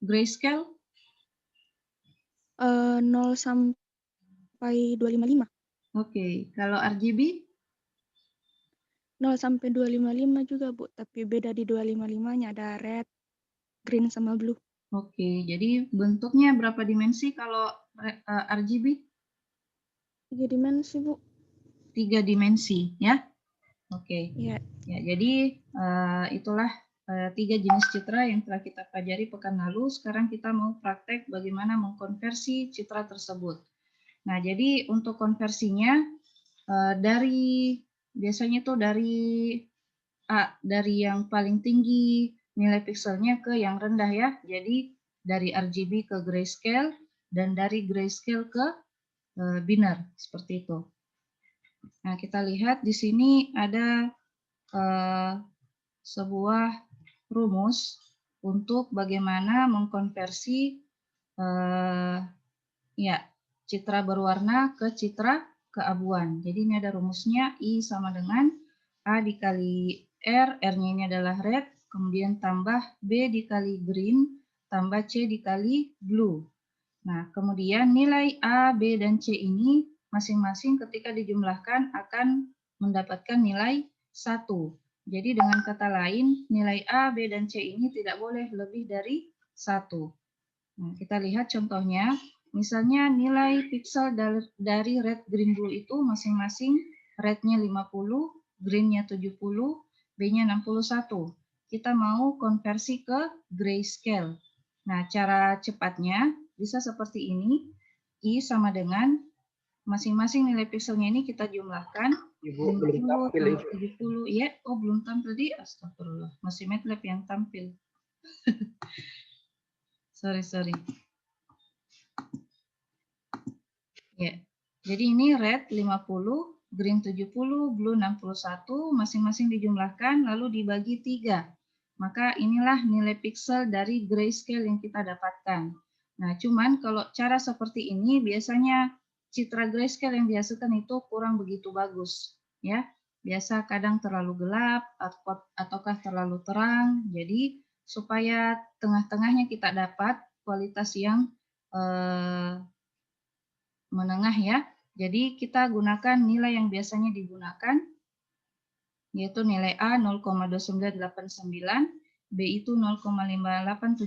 Grayscale? 0 sampai 255. Oke, kalau RGB? 0 sampai 255 juga, Bu. Tapi beda di 255-nya ada red, green, sama blue. Oke, jadi bentuknya berapa dimensi kalau RGB? 3 dimensi, Bu. 3 dimensi, ya? Oke. Iya. Ya, jadi itulah 3 jenis citra yang telah kita pelajari pekan lalu. Sekarang kita mau praktek bagaimana mengkonversi citra tersebut. Nah, jadi untuk konversinya biasanya itu dari yang paling tinggi nilai pikselnya ke yang rendah ya. Jadi dari RGB ke grayscale dan dari grayscale ke binary seperti itu. Nah, kita lihat di sini ada sebuah rumus untuk bagaimana mengkonversi citra berwarna ke citra keabuan. Jadi ini ada rumusnya, I sama dengan A dikali R, R-nya ini adalah red, kemudian tambah B dikali green, tambah C dikali blue. Nah, kemudian nilai A, B, dan C ini masing-masing ketika dijumlahkan akan mendapatkan nilai 1. Jadi dengan kata lain, nilai A, B, dan C ini tidak boleh lebih dari 1. Nah, kita lihat contohnya. Misalnya nilai piksel dari red, green, blue itu masing-masing red-nya 50, green-nya 70, B-nya 61. Kita mau konversi ke grayscale. Nah, cara cepatnya bisa seperti ini. I sama dengan masing-masing nilai pikselnya ini kita jumlahkan. Ibu belum tampil ini. 70, ya. Oh, belum tampil di. Astagfirullah. Masih MATLAB yang tampil. sorry. Ya. Jadi ini red 50, green 70, blue 61, masing-masing dijumlahkan lalu dibagi 3. Maka inilah nilai piksel dari grayscale yang kita dapatkan. Nah, cuman kalau cara seperti ini biasanya citra grayscale yang dihasilkan itu kurang begitu bagus, ya. Biasa kadang terlalu gelap ataukah terlalu terang. Jadi supaya tengah-tengahnya kita dapat kualitas yang menengah ya. Jadi kita gunakan nilai yang biasanya digunakan, yaitu nilai A 0,2989, B itu 0,5870,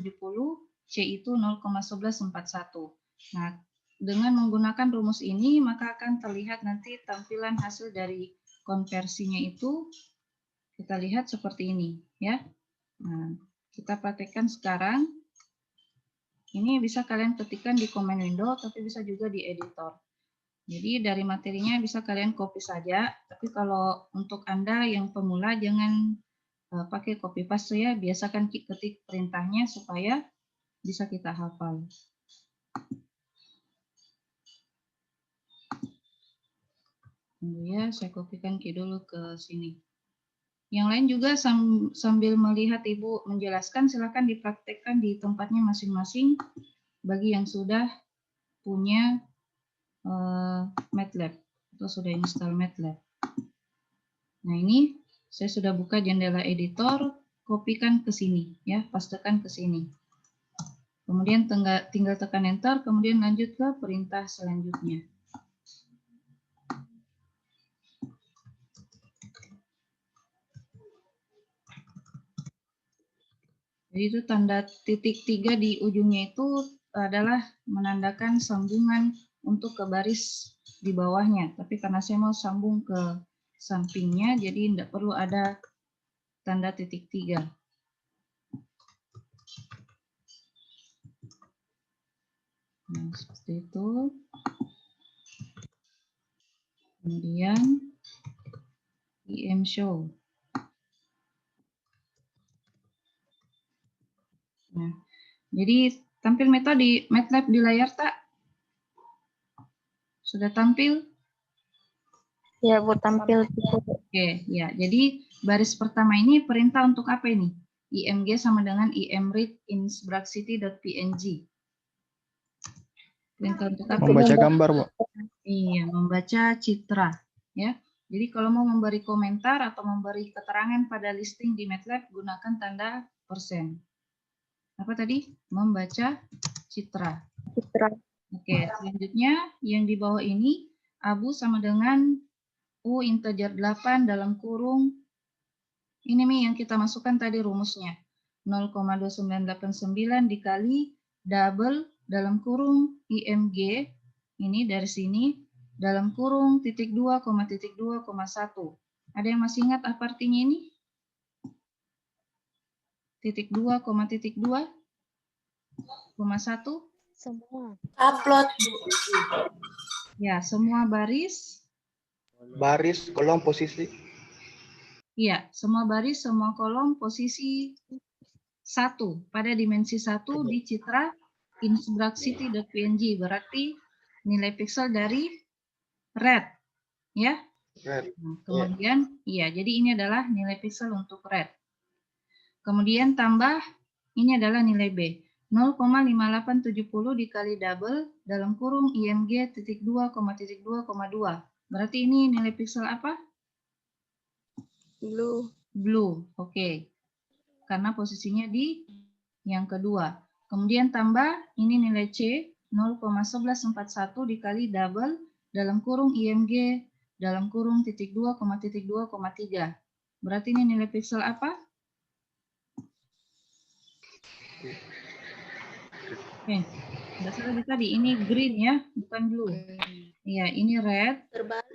C itu 0,1141. Nah, dengan menggunakan rumus ini maka akan terlihat nanti tampilan hasil dari konversinya itu kita lihat seperti ini ya. Nah, kita praktekkan sekarang. Ini bisa kalian ketikkan di command window tapi bisa juga di editor. Jadi dari materinya bisa kalian copy saja, tapi kalau untuk Anda yang pemula jangan pakai copy paste ya, biasakan ketik perintahnya supaya bisa kita hafal. Tunggu ya, saya kopikan dulu ke sini. Yang lain juga sambil melihat Ibu menjelaskan, silakan dipraktekkan di tempatnya masing-masing bagi yang sudah punya MATLAB atau sudah install MATLAB. Nah ini saya sudah buka jendela editor, kopikan ke sini ya, pastekan ke sini. Kemudian tinggal tekan enter, kemudian lanjut ke perintah selanjutnya. Jadi itu tanda titik 3 di ujungnya itu adalah menandakan sambungan untuk ke baris di bawahnya. Tapi karena saya mau sambung ke sampingnya, jadi tidak perlu ada tanda titik 3. Nah, seperti itu. Kemudian IM show. Nah, jadi tampil metode MATLAB di layar tak? Sudah tampil? Ya, Bu, tampil. Oke, ya. Jadi baris pertama ini perintah untuk apa ini? IMG sama dengan imread instructity.png. Perintah untuk apa? Membaca gambar, Bu. Iya, membaca citra, ya. Jadi kalau mau memberi komentar atau memberi keterangan pada listing di MATLAB, gunakan tanda %. apa tadi? Membaca citra. Citra. Oke, selanjutnya yang di bawah ini abu sama dengan U integer 8 dalam kurung. Ini yang kita masukkan tadi rumusnya. 0,2989 dikali double dalam kurung IMG. Ini dari sini dalam kurung titik 2, titik 2, 1. Ada yang masih ingat apa artinya ini? Titik 2, titik 2, 1. Semua. Upload. Ya, semua baris. Baris, kolom, posisi. Iya, semua baris, semua kolom, posisi 1 pada dimensi 1 di citra instructcity.png. Berarti nilai pixel dari red, ya. Red. Nah, kemudian, iya, jadi ini adalah nilai pixel untuk red. Kemudian tambah, ini adalah nilai B. 0,5870 dikali double dalam kurung IMG titik 2, titik 2, 2. Berarti ini nilai pixel apa? Blue. Blue, oke. Karena posisinya di yang kedua. Kemudian tambah, ini nilai C, 0,1141 dikali double dalam kurung IMG dalam kurung titik 2, titik 2, 3. Berarti ini nilai pixel apa? Oke, nggak salah tadi, ini green ya, bukan blue. Iya, ini red,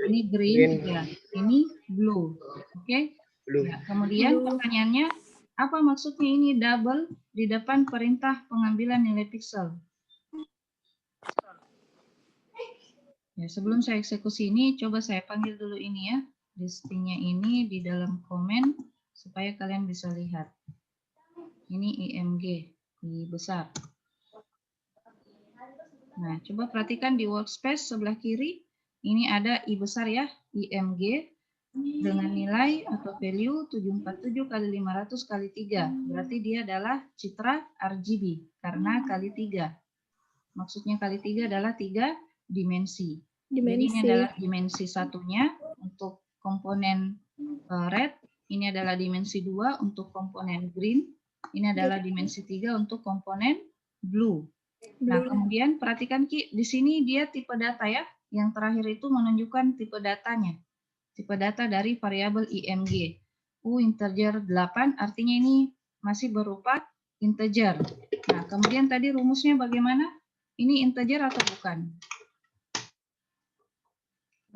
ini green, ya, ini blue. Oke. Belum. Ya, kemudian pertanyaannya, apa maksudnya ini double di depan perintah pengambilan nilai pixel? Ya, sebelum saya eksekusi ini, coba saya panggil dulu ini ya, listingnya ini di dalam komen supaya kalian bisa lihat. Ini IMG, I besar. Nah, coba perhatikan di workspace sebelah kiri, ini ada I besar ya, IMG dengan nilai atau value 747 kali 500 kali 3. Berarti dia adalah citra RGB karena kali 3. Maksudnya kali 3 adalah 3 dimensi. Jadi ini adalah dimensi satunya untuk komponen red, ini adalah dimensi 2 untuk komponen green, ini adalah dimensi 3 untuk komponen blue. Nah, kemudian perhatikan Ki, di sini dia tipe data ya. Yang terakhir itu menunjukkan tipe datanya. Tipe data dari variabel IMG. U integer 8 artinya ini masih berupa integer. Nah, kemudian tadi rumusnya bagaimana? Ini integer atau bukan?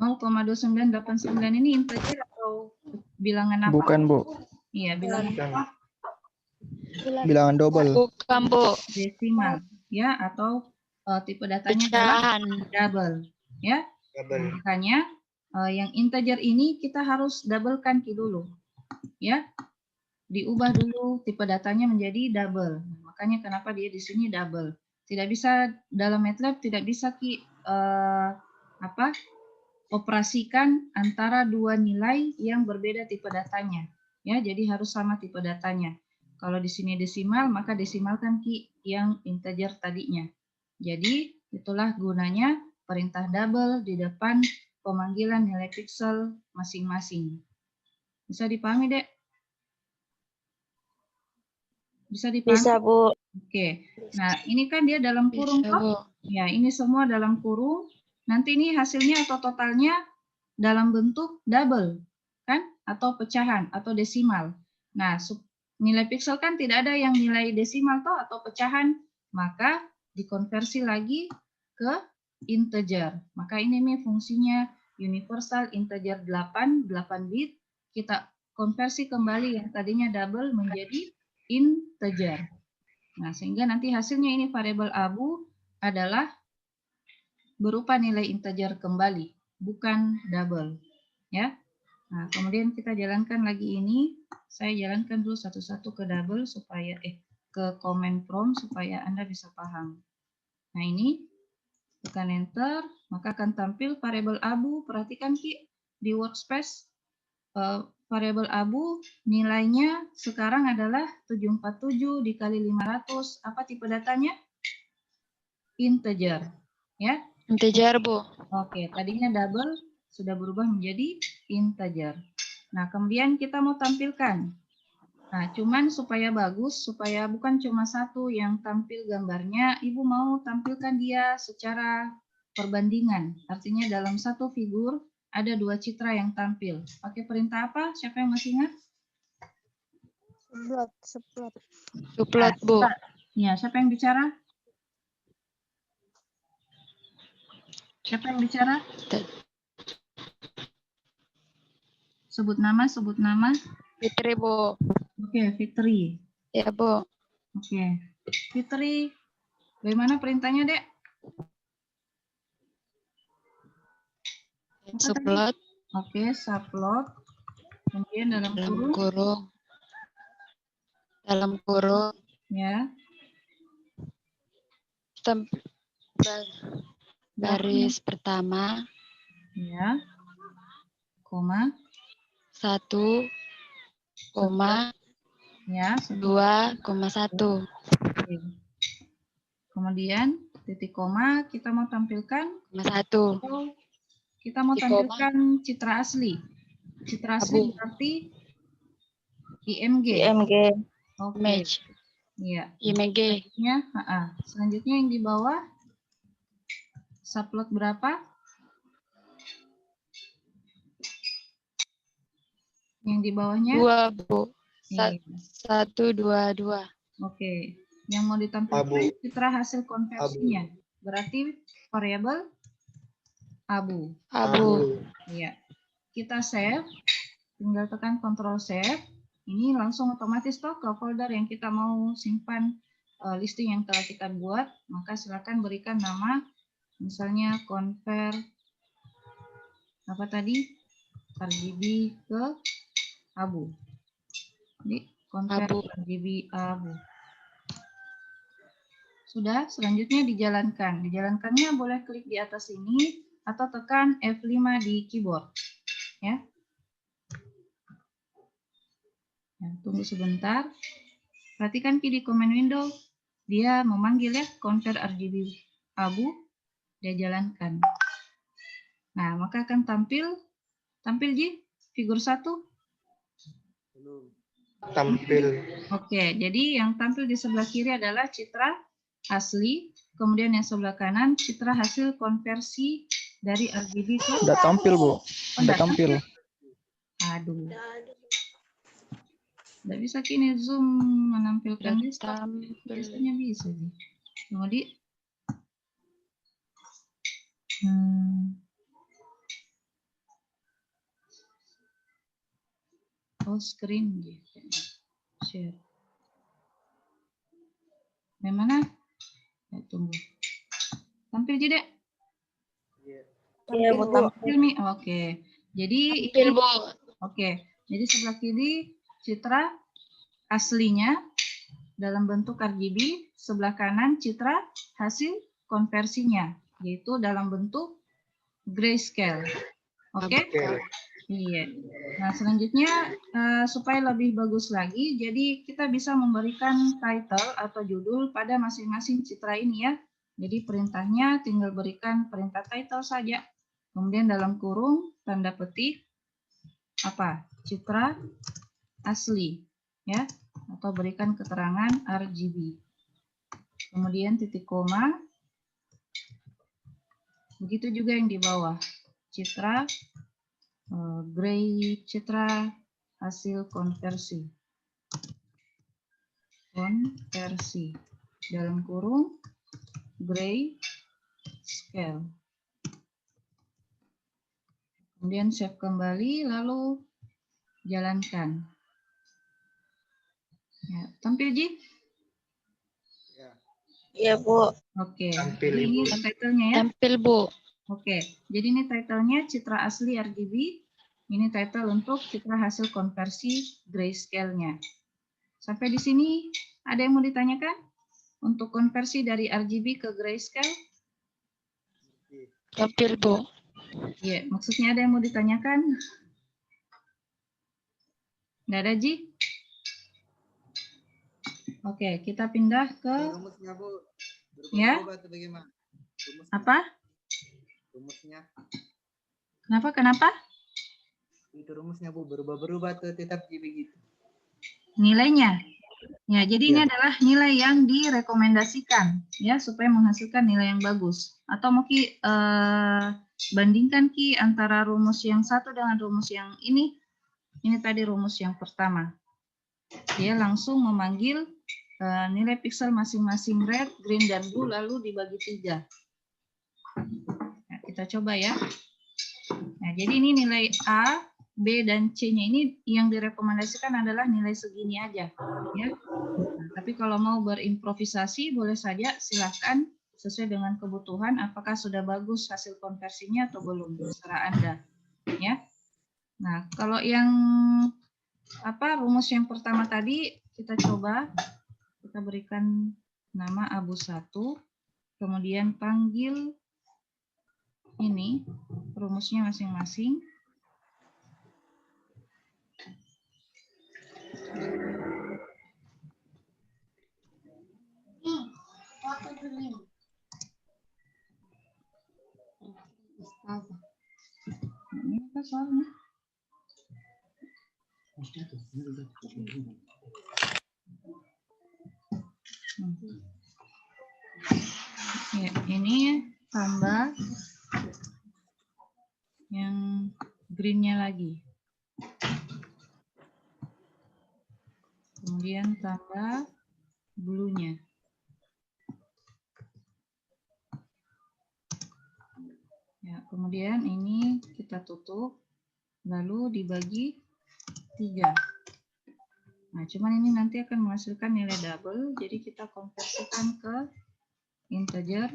0,2989 ini integer atau bilangan apa? Bukan, Bu. Iya, bilangan apa? Bilangan double. Bukan, Bu. Desimal, ya, atau tipe datanya adalah Pecahan. double, ya. Double. Makanya yang integer ini kita harus doublekan dulu, ya. Diubah dulu tipe datanya menjadi double. Makanya kenapa dia di sini double. Tidak bisa dalam MATLAB tidak bisa operasikan antara dua nilai yang berbeda tipe datanya. Ya, jadi harus sama tipe datanya. Kalau di sini desimal, maka desimalkan Ki yang integer tadinya. Jadi, itulah gunanya perintah double di depan pemanggilan nilai pixel masing-masing. Bisa dipahami, Dek? Bisa dipahami? Bisa, Bu. Oke. Nah, ini kan dia dalam kurung, Bisa, toh? Bu. Ya, ini semua dalam kurung. Nanti ini hasilnya atau totalnya dalam bentuk double, kan? Atau pecahan, atau desimal. Nah, nilai pixel kan tidak ada yang nilai desimal toh atau pecahan, maka dikonversi lagi ke integer. Maka ini nih fungsinya universal integer 8 bit, kita konversi kembali yang tadinya double menjadi integer. Nah, sehingga nanti hasilnya ini variabel abu adalah berupa nilai integer kembali, bukan double. Ya. Nah, kemudian kita jalankan lagi ini. Saya jalankan dulu satu-satu ke double supaya ke command prompt supaya Anda bisa paham. Nah, ini tekan enter, maka akan tampil variabel abu. Perhatikan Ki di workspace variabel abu nilainya sekarang adalah 747 dikali 500. Apa tipe datanya? Integer, ya. Integer, Bu. Oke, tadinya double sudah berubah menjadi integer. Nah, kemudian kita mau tampilkan. Nah, cuman supaya bagus, supaya bukan cuma satu yang tampil gambarnya, Ibu mau tampilkan dia secara perbandingan. Artinya dalam satu figur ada dua citra yang tampil. Pakai perintah apa? Siapa yang masih ingat? Seplot. Suplot, Bu. Ya, siapa yang bicara? Siapa yang bicara? Sebut nama, sebut nama. Fitri, Bu. Oke, Fitri. Ya, Bu. Oke, Fitri. Bagaimana perintahnya, Dek? Apa tadi? Suplot, Oke, subplot. Kemudian dalam dalam kurung. kurung. Dalam kurung. Ya. Baris pertama. Ya. Koma. 1, koma. Ya. 2,1. Oke. Kemudian titik koma kita mau tampilkan. 1. Atau kita mau Titik koma. tampilkan citra asli. Citra asli Abu. berarti IMG. IMG. Oke. Image. Iya. IMG. Selanjutnya yang di bawah subplot berapa? Yang di bawahnya? 2, Bu. Iya. 1, 2, 2. Oke. Yang mau ditampilkan Abu. citra hasil konversinya. Berarti variabel abu. Abu. Iya. Kita save. Tinggal tekan Ctrl Save. Ini langsung otomatis toh ke folder yang kita mau simpan listing yang telah kita buat. Maka silakan berikan nama. Misalnya convert apa tadi? RGB ke abu. Jadi convert Abu. RGB abu. Sudah, selanjutnya dijalankan. Dijalankannya boleh klik di atas ini atau tekan F5 di keyboard. Ya. Ya, tunggu sebentar. Perhatikan di command window. Dia memanggil ya, convert RGB abu. Dia jalankan. Nah, maka akan tampil Ji, figur 1. Tampil. Oke, jadi yang tampil di sebelah kiri adalah citra asli. Kemudian yang sebelah kanan citra hasil konversi dari RGB ke... Udah tampil, Bu. Udah tampil. Aduh. Nggak bisa kini Zoom menampilkan desktop. Biasanya bisa sih. Kemudian oh, screen share. Bagaimana? Ya, tunggu. Tampil tidak? Iya, Bu. Tampil nih. Oke. Jadi Tampil, Bu. Oke. Jadi sebelah kiri citra aslinya dalam bentuk RGB, sebelah kanan citra hasil konversinya, yaitu dalam bentuk grayscale. Oke? Iya. Nah, selanjutnya supaya lebih bagus lagi, jadi kita bisa memberikan title atau judul pada masing-masing citra ini ya. Jadi perintahnya tinggal berikan perintah title saja. Kemudian dalam kurung tanda petik apa? Citra asli ya, atau berikan keterangan RGB. Kemudian titik koma. Begitu juga yang di bawah. Citra gray citra hasil konversi. Konversi dalam kurung gray scale. Kemudian save kembali lalu jalankan. Ya, tampil Ji? Iya, Bu. Oke. Tampil, Jadi ini Ibu. title-nya ya. Tampil, Bu. Oke, jadi ini title-nya citra asli RGB. Ini title untuk citra hasil konversi grayscale-nya. Sampai di sini ada yang mau ditanyakan? Untuk konversi dari RGB ke grayscale? Tampil, Bu. Iya, maksudnya ada yang mau ditanyakan? Nggak ada, Ji? Oke, kita pindah ke... Rumusnya, Bu. Ya? Berubah atau bagaimana? Rumusnya. Apa? Rumusnya. Kenapa? Itu rumusnya, Bu. Berubah-berubah atau tetap begitu? nilainya. Ya, jadi ini Iya. adalah nilai yang direkomendasikan ya supaya menghasilkan nilai yang bagus. Atau mungkin bandingkan Ki antara rumus yang satu dengan rumus yang ini. Ini tadi rumus yang pertama. Dia langsung memanggil nilai piksel masing-masing red, green, dan blue lalu dibagi 3. Nah, kita coba ya. Nah, jadi ini nilai A, B, dan C-nya ini yang direkomendasikan adalah nilai segini aja. Ya. Nah, tapi kalau mau berimprovisasi boleh saja, silahkan sesuai dengan kebutuhan apakah sudah bagus hasil konversinya atau belum, terserah Anda. Ya. Nah, kalau yang rumus yang pertama tadi kita coba, kita berikan nama abu 1, kemudian panggil ini rumusnya masing-masing. Ini apa soalnya? Ya, ini tambah yang green-nya lagi. Kemudian tambah blue-nya. Ya, kemudian ini kita tutup, lalu dibagi 3. Nah, cuman ini nanti akan menghasilkan nilai double, jadi kita konversikan ke integer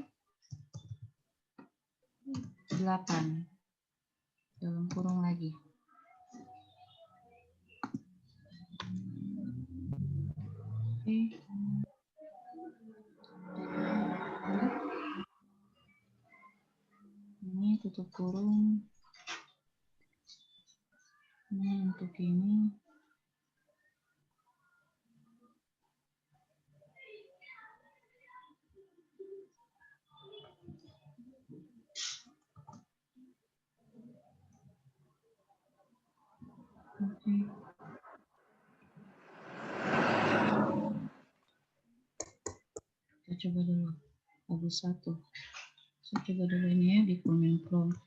8 dalam kurung lagi. Oke. Ini tutup kurung. Ini untuk ini. Oke. Kita coba dulu abu 1. Saya coba dulu ini ya di Command Prompt.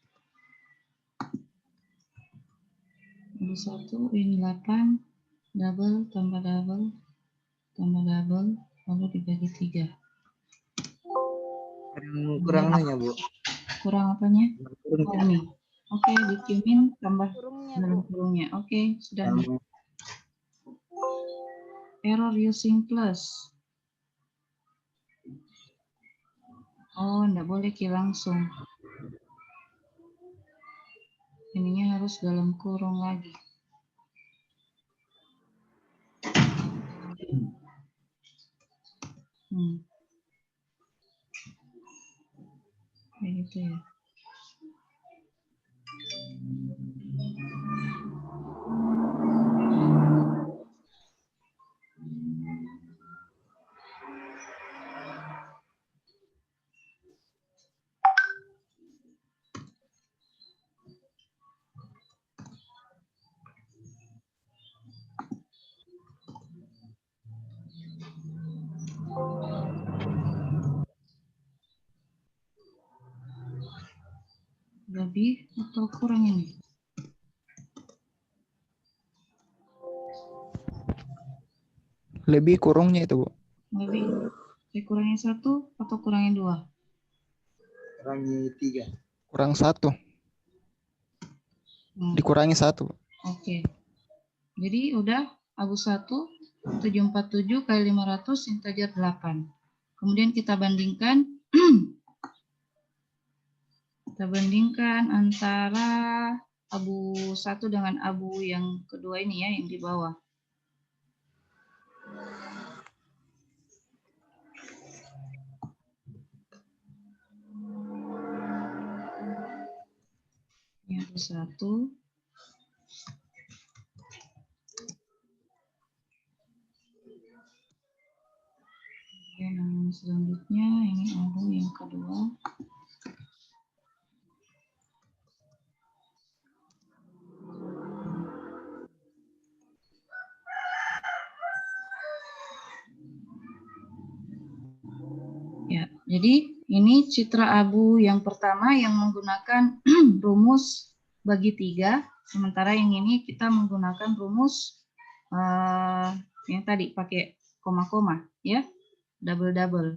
Abu 1 ini 8 double tambah double tambah double lalu dibagi 3. Kurang nanya, Bu. Kurang apanya? Kurang. Oh, ini. Oke, dikimin tambah Kurungnya, dalam Bu. kurungnya. Oke, sudah. Error using plus. Oh, enggak boleh Ki langsung. Ininya harus dalam kurung lagi. Kayak gitu ya. Lebih atau kurang ini? Lebih kurungnya itu, Bu. Lebih. Saya kurangi 1 atau kurangi 2? Kurangi 3. Kurang 1. Dikurangi 1. Oke. Jadi udah abu 1 747 kali 500 integer 8. Kemudian kita bandingkan antara abu 1 dengan abu yang kedua ini ya, yang di bawah. Ini abu 1. Yang selanjutnya ini abu yang kedua. Ya, jadi ini citra abu yang pertama yang menggunakan rumus bagi 3, sementara yang ini kita menggunakan rumus yang tadi pakai koma-koma, ya, double-double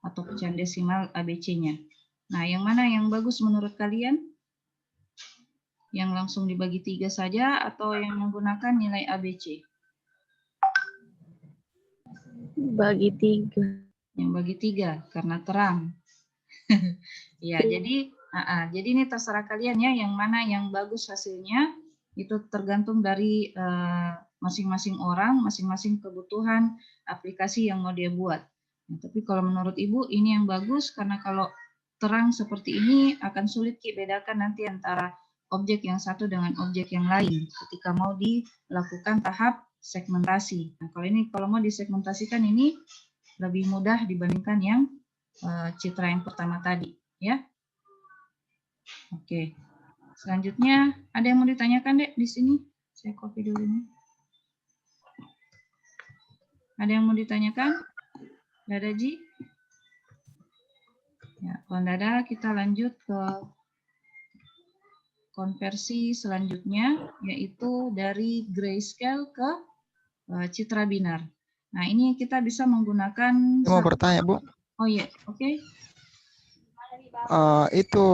atau pecahan desimal ABC-nya. Nah, yang mana yang bagus menurut kalian? Yang langsung dibagi 3 saja atau yang menggunakan nilai ABC? Bagi 3. Yang bagi 3 karena terang. Ya, jadi ini terserah kalian ya, yang mana yang bagus hasilnya itu tergantung dari masing-masing orang, masing-masing kebutuhan aplikasi yang mau dia buat. Nah, tapi kalau menurut Ibu ini yang bagus karena kalau terang seperti ini akan sulit bedakan nanti antara objek yang satu dengan objek yang lain ketika mau dilakukan tahap segmentasi. Nah, kalau mau disegmentasikan ini lebih mudah dibandingkan yang citra yang pertama tadi, ya. Oke. Selanjutnya ada yang mau ditanyakan, Dek, di sini? Saya copy dulu ini. Ada yang mau ditanyakan? Nggak ada, Ji? Ya, kalau nggak ada, kita lanjut ke konversi selanjutnya, yaitu dari grayscale ke citra binar. Nah, ini kita bisa menggunakan... Mau bertanya, Bu. Oh iya, oke. Itu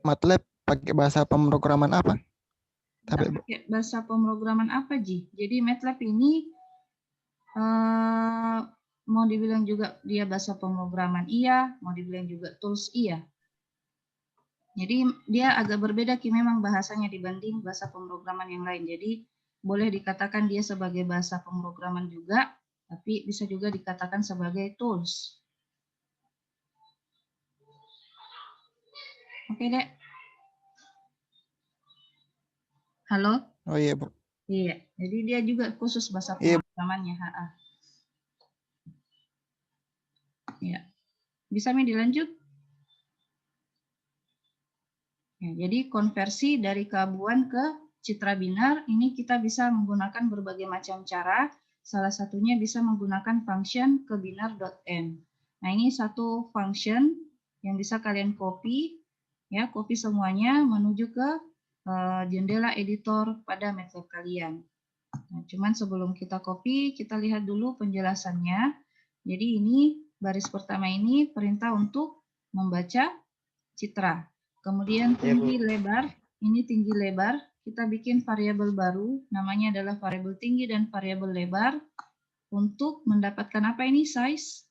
MATLAB pakai bahasa pemrograman apa? Pakai bahasa pemrograman apa, Ji? Jadi MATLAB ini mau dibilang juga dia bahasa pemrograman iya, mau dibilang juga tools iya. Jadi dia agak berbeda memang bahasanya dibanding bahasa pemrograman yang lain. Jadi boleh dikatakan dia sebagai bahasa pemrograman juga, tapi bisa juga dikatakan sebagai tools. Oke, Dek. Halo? Oh iya, Bu. Iya, jadi dia juga khusus bahasa pemrogramannya. Ya. Bisa dilanjut? Ya, jadi konversi dari keabuan ke citra binar ini kita bisa menggunakan berbagai macam cara. Salah satunya bisa menggunakan function kebinar.n. Nah, ini satu function yang bisa kalian copy, ya, copy semuanya menuju ke jendela editor pada MATLAB kalian. Nah, cuman sebelum kita copy, kita lihat dulu penjelasannya. Jadi ini baris pertama ini perintah untuk membaca citra. Kemudian tinggi lebar, ini tinggi lebar, kita bikin variabel baru, namanya adalah variabel tinggi dan variabel lebar, untuk mendapatkan apa ini, size?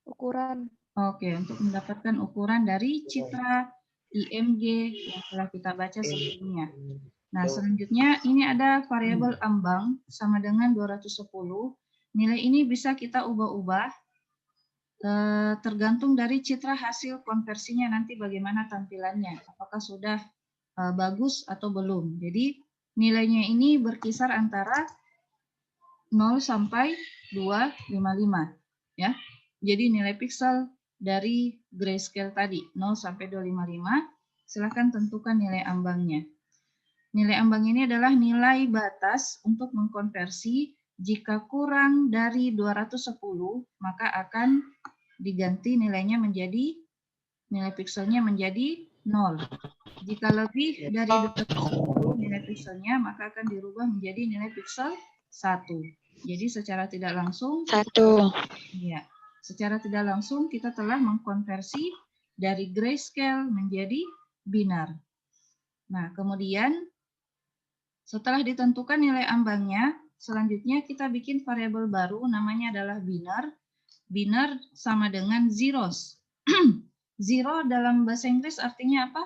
Ukuran. Oke, untuk mendapatkan ukuran dari citra IMG yang telah kita baca sebelumnya. Nah, selanjutnya ini ada variabel ambang sama dengan 210. Nilai ini bisa kita ubah-ubah tergantung dari citra hasil konversinya nanti bagaimana tampilannya. Apakah sudah bagus atau belum. Jadi nilainya ini berkisar antara 0 sampai 255. Ya. Jadi nilai pixel dari grayscale tadi 0 sampai 255. Silakan tentukan nilai ambangnya. Nilai ambang ini adalah nilai batas untuk mengkonversi. Jika kurang dari 210, maka akan diganti nilainya menjadi, nilai pixelnya menjadi 0. Jika lebih dari 210 nilai pixelnya, maka akan dirubah menjadi nilai pixel 1. Jadi secara tidak langsung, 1. Ya, secara tidak langsung kita telah mengkonversi dari grayscale menjadi binar. Nah, kemudian setelah ditentukan nilai ambangnya, selanjutnya kita bikin variabel baru, namanya adalah binar. Binar sama dengan zeros. Zero dalam bahasa Inggris artinya apa?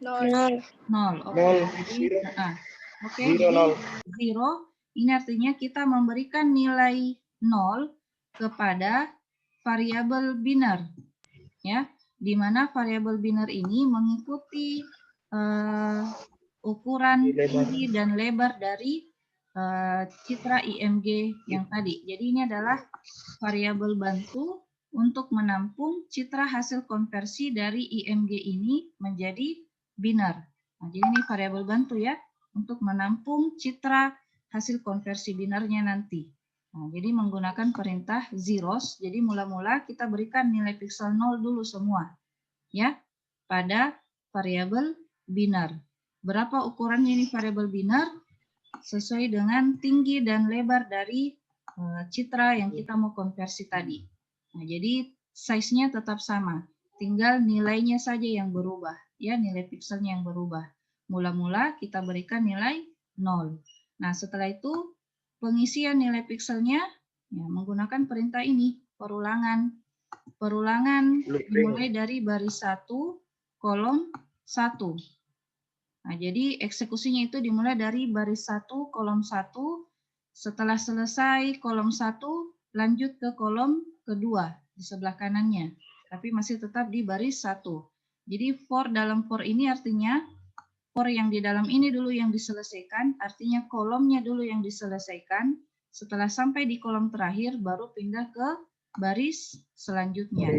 0. 0. Oke. Jadi zero ini artinya kita memberikan nilai 0 kepada variabel binar. Ya, di mana variabel binar ini mengikuti ukuran tinggi dan lebar dari citra IMG yang tadi. Jadi ini adalah variabel bantu untuk menampung citra hasil konversi dari IMG ini menjadi binar. Nah, jadi ini variabel bantu ya, untuk menampung citra hasil konversi binarnya nanti. Nah, jadi menggunakan perintah zeros, jadi mula-mula kita berikan nilai piksel 0 dulu semua, ya, pada variabel binar. Berapa ukurannya ini variabel binar? Sesuai dengan tinggi dan lebar dari citra yang kita mau konversi tadi. Nah, jadi size-nya tetap sama, tinggal nilainya saja yang berubah, ya, nilai pikselnya yang berubah. Mula-mula kita berikan nilai 0. Nah, setelah itu pengisian nilai pikselnya ya, menggunakan perintah ini, perulangan. Perulangan dimulai dari baris 1, kolom 1. Nah, jadi eksekusinya itu dimulai dari baris 1, kolom 1. Setelah selesai kolom 1, lanjut ke kolom kedua di sebelah kanannya. Tapi masih tetap di baris 1. Jadi for dalam for ini artinya for yang di dalam ini dulu yang diselesaikan, artinya kolomnya dulu yang diselesaikan. Setelah sampai di kolom terakhir, baru pindah ke baris selanjutnya.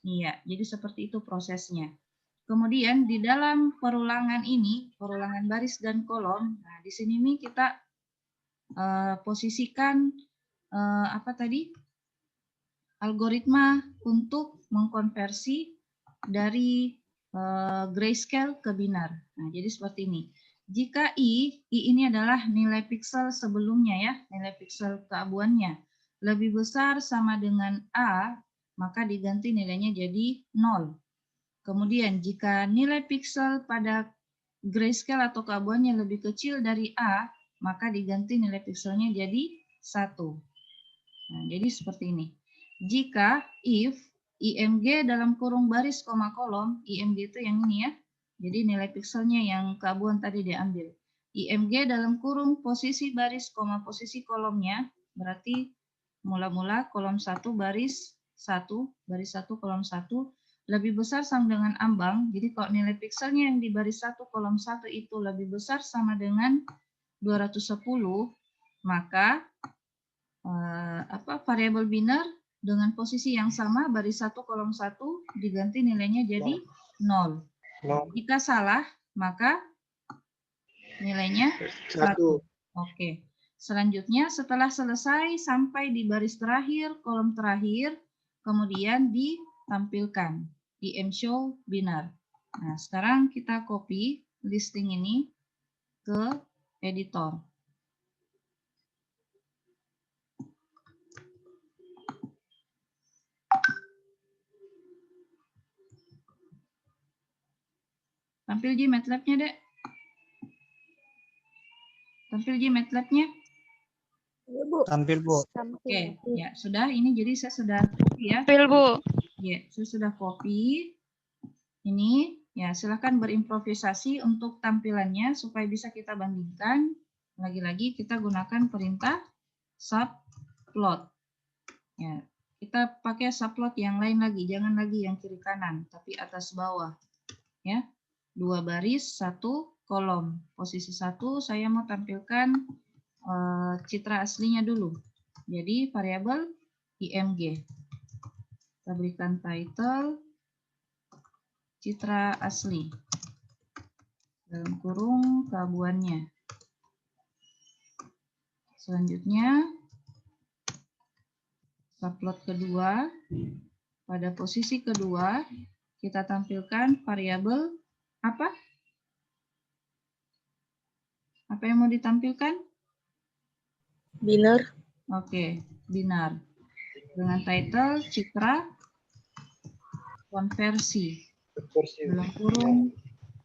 Iya, jadi seperti itu prosesnya. Kemudian di dalam perulangan ini, perulangan baris dan kolom, nah di sini nih kita posisikan apa tadi? Algoritma untuk mengkonversi dari grayscale ke binar. Nah, jadi seperti ini. Jika I ini adalah nilai piksel sebelumnya ya, nilai piksel keabuannya lebih besar sama dengan A, maka diganti nilainya jadi 0. Kemudian jika nilai piksel pada grayscale atau keabuannya lebih kecil dari A, maka diganti nilai pikselnya jadi 1. Nah, jadi seperti ini. Jika if IMG dalam kurung baris koma kolom, IMG itu yang ini ya. Jadi nilai pikselnya yang keabuan tadi diambil. IMG dalam kurung posisi baris koma posisi kolomnya, berarti mula-mula kolom 1 baris 1, baris 1 kolom 1 lebih besar sama dengan ambang. Jadi kalau nilai pikselnya yang di baris 1 kolom 1 itu lebih besar sama dengan 210, maka variabel binar dengan posisi yang sama baris 1 kolom 1 diganti nilainya jadi 0. Jika salah maka nilainya 1. Oke. Selanjutnya setelah selesai sampai di baris terakhir, kolom terakhir, kemudian ditampilkan di mshow binar. Nah, sekarang kita copy listing ini ke editor. Tampil Ji MATLAB-nya, Dek. Tampil Ji MATLAB-nya. Tampil, Bu. Oke, ya sudah. Ini jadi saya sudah copy ya. Tampil, Bu. Ya, saya sudah copy. Ini, ya silakan berimprovisasi untuk tampilannya supaya bisa kita bandingkan. Lagi-lagi kita gunakan perintah subplot. Ya, kita pakai subplot yang lain lagi, jangan lagi yang kiri kanan, tapi atas bawah. Ya. 2 baris, 1 kolom. Posisi 1 saya mau tampilkan citra aslinya dulu. Jadi variabel IMG. Kita berikan title citra asli. Dalam kurung keabuannya. Selanjutnya subplot kedua. Pada posisi kedua kita tampilkan variabel apa? Apa yang mau ditampilkan? Binar. Oke, binar. Dengan title citra konversi. Dalam kurung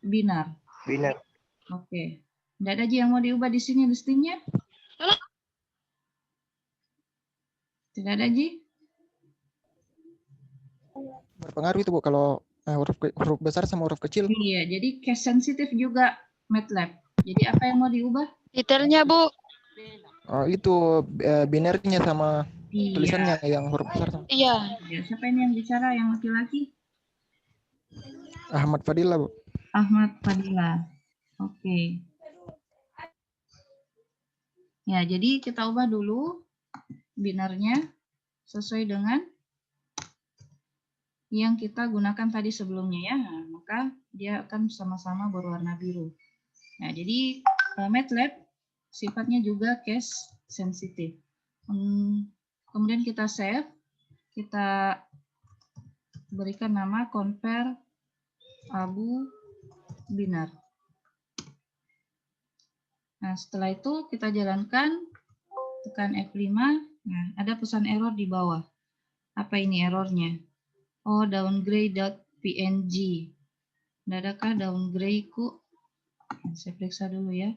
binar. Binar. Oke. Tidak ada Ji yang mau diubah di sini listingnya? Tidak ada Ji? Berpengaruh itu, Bu, kalau huruf besar sama huruf kecil. Iya, jadi case sensitif juga MATLAB. Jadi apa yang mau diubah? Detailnya, Bu. Oh, itu binarnya sama Iya. tulisannya yang huruf besar sama. Iya. Ya, siapa ini yang bicara yang laki-laki? Ahmad Fadila, Bu. Ahmad Fadila. Oke. Ya, jadi kita ubah dulu binarnya sesuai dengan yang kita gunakan tadi sebelumnya ya. Nah, maka dia akan sama-sama berwarna biru. Nah, jadi MATLAB sifatnya juga case sensitif. Kemudian kita save, kita berikan nama convert Abu Binar. Nah, setelah itu kita jalankan, tekan F5. Nah, ada pesan error di bawah. Apa ini errornya? Oh, downgrade.png. Tidak adakah downgrade ku? Saya periksa dulu ya.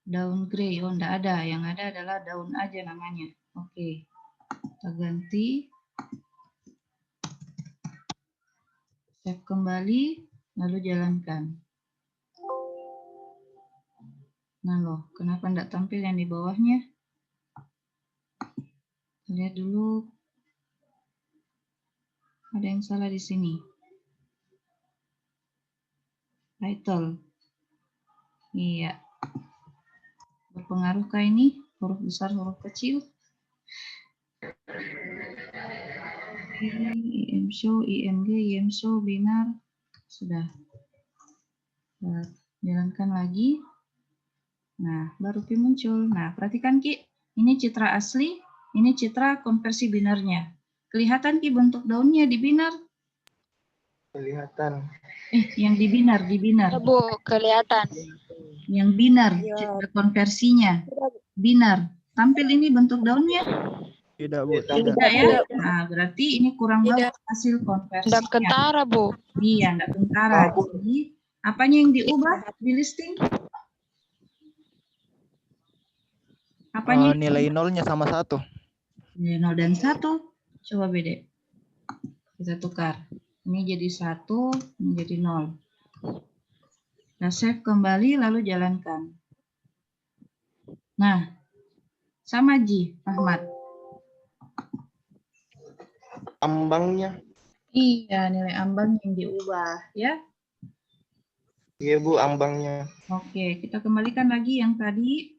Downgrade, oh tidak ada. Yang ada adalah down aja namanya. Oke, kita ganti. Save kembali, lalu jalankan. Nah loh, kenapa tidak tampil yang di bawahnya? Lihat dulu. Ada yang salah di sini. Title. Iya. Berpengaruhkah ini? Huruf besar, huruf kecil? IM show, IMG, IM show, binar. Sudah. Kita jalankan lagi. Nah, baru Pi muncul. Nah, perhatikan Ki. Ini citra asli, ini citra konversi binarnya. Kelihatan Ki bentuk daunnya di binar? Kelihatan. Yang di binar, di binar. Ya, Bu, kelihatan. Yang binar, citra konversinya. Binar. Tampil ini bentuk daunnya? Tidak, Bu. Tidak Tidak. ya? Nah, berarti ini kurang bagus hasil konversinya. Tidak kentara, Bu. Iya, tidak kentara. Jadi, apanya yang diubah di listing? Apanya? Nilai nolnya sama 1. Nilai 0 dan 1. Coba beda. Kita tukar. Ini jadi 1, ini jadi 0. Nah, save kembali, lalu jalankan. Nah, sama Ji, Ahmad. Ambangnya. Iya, nilai ambang yang diubah, ya. Iya, Bu, ambangnya. Oke, kita kembalikan lagi yang tadi.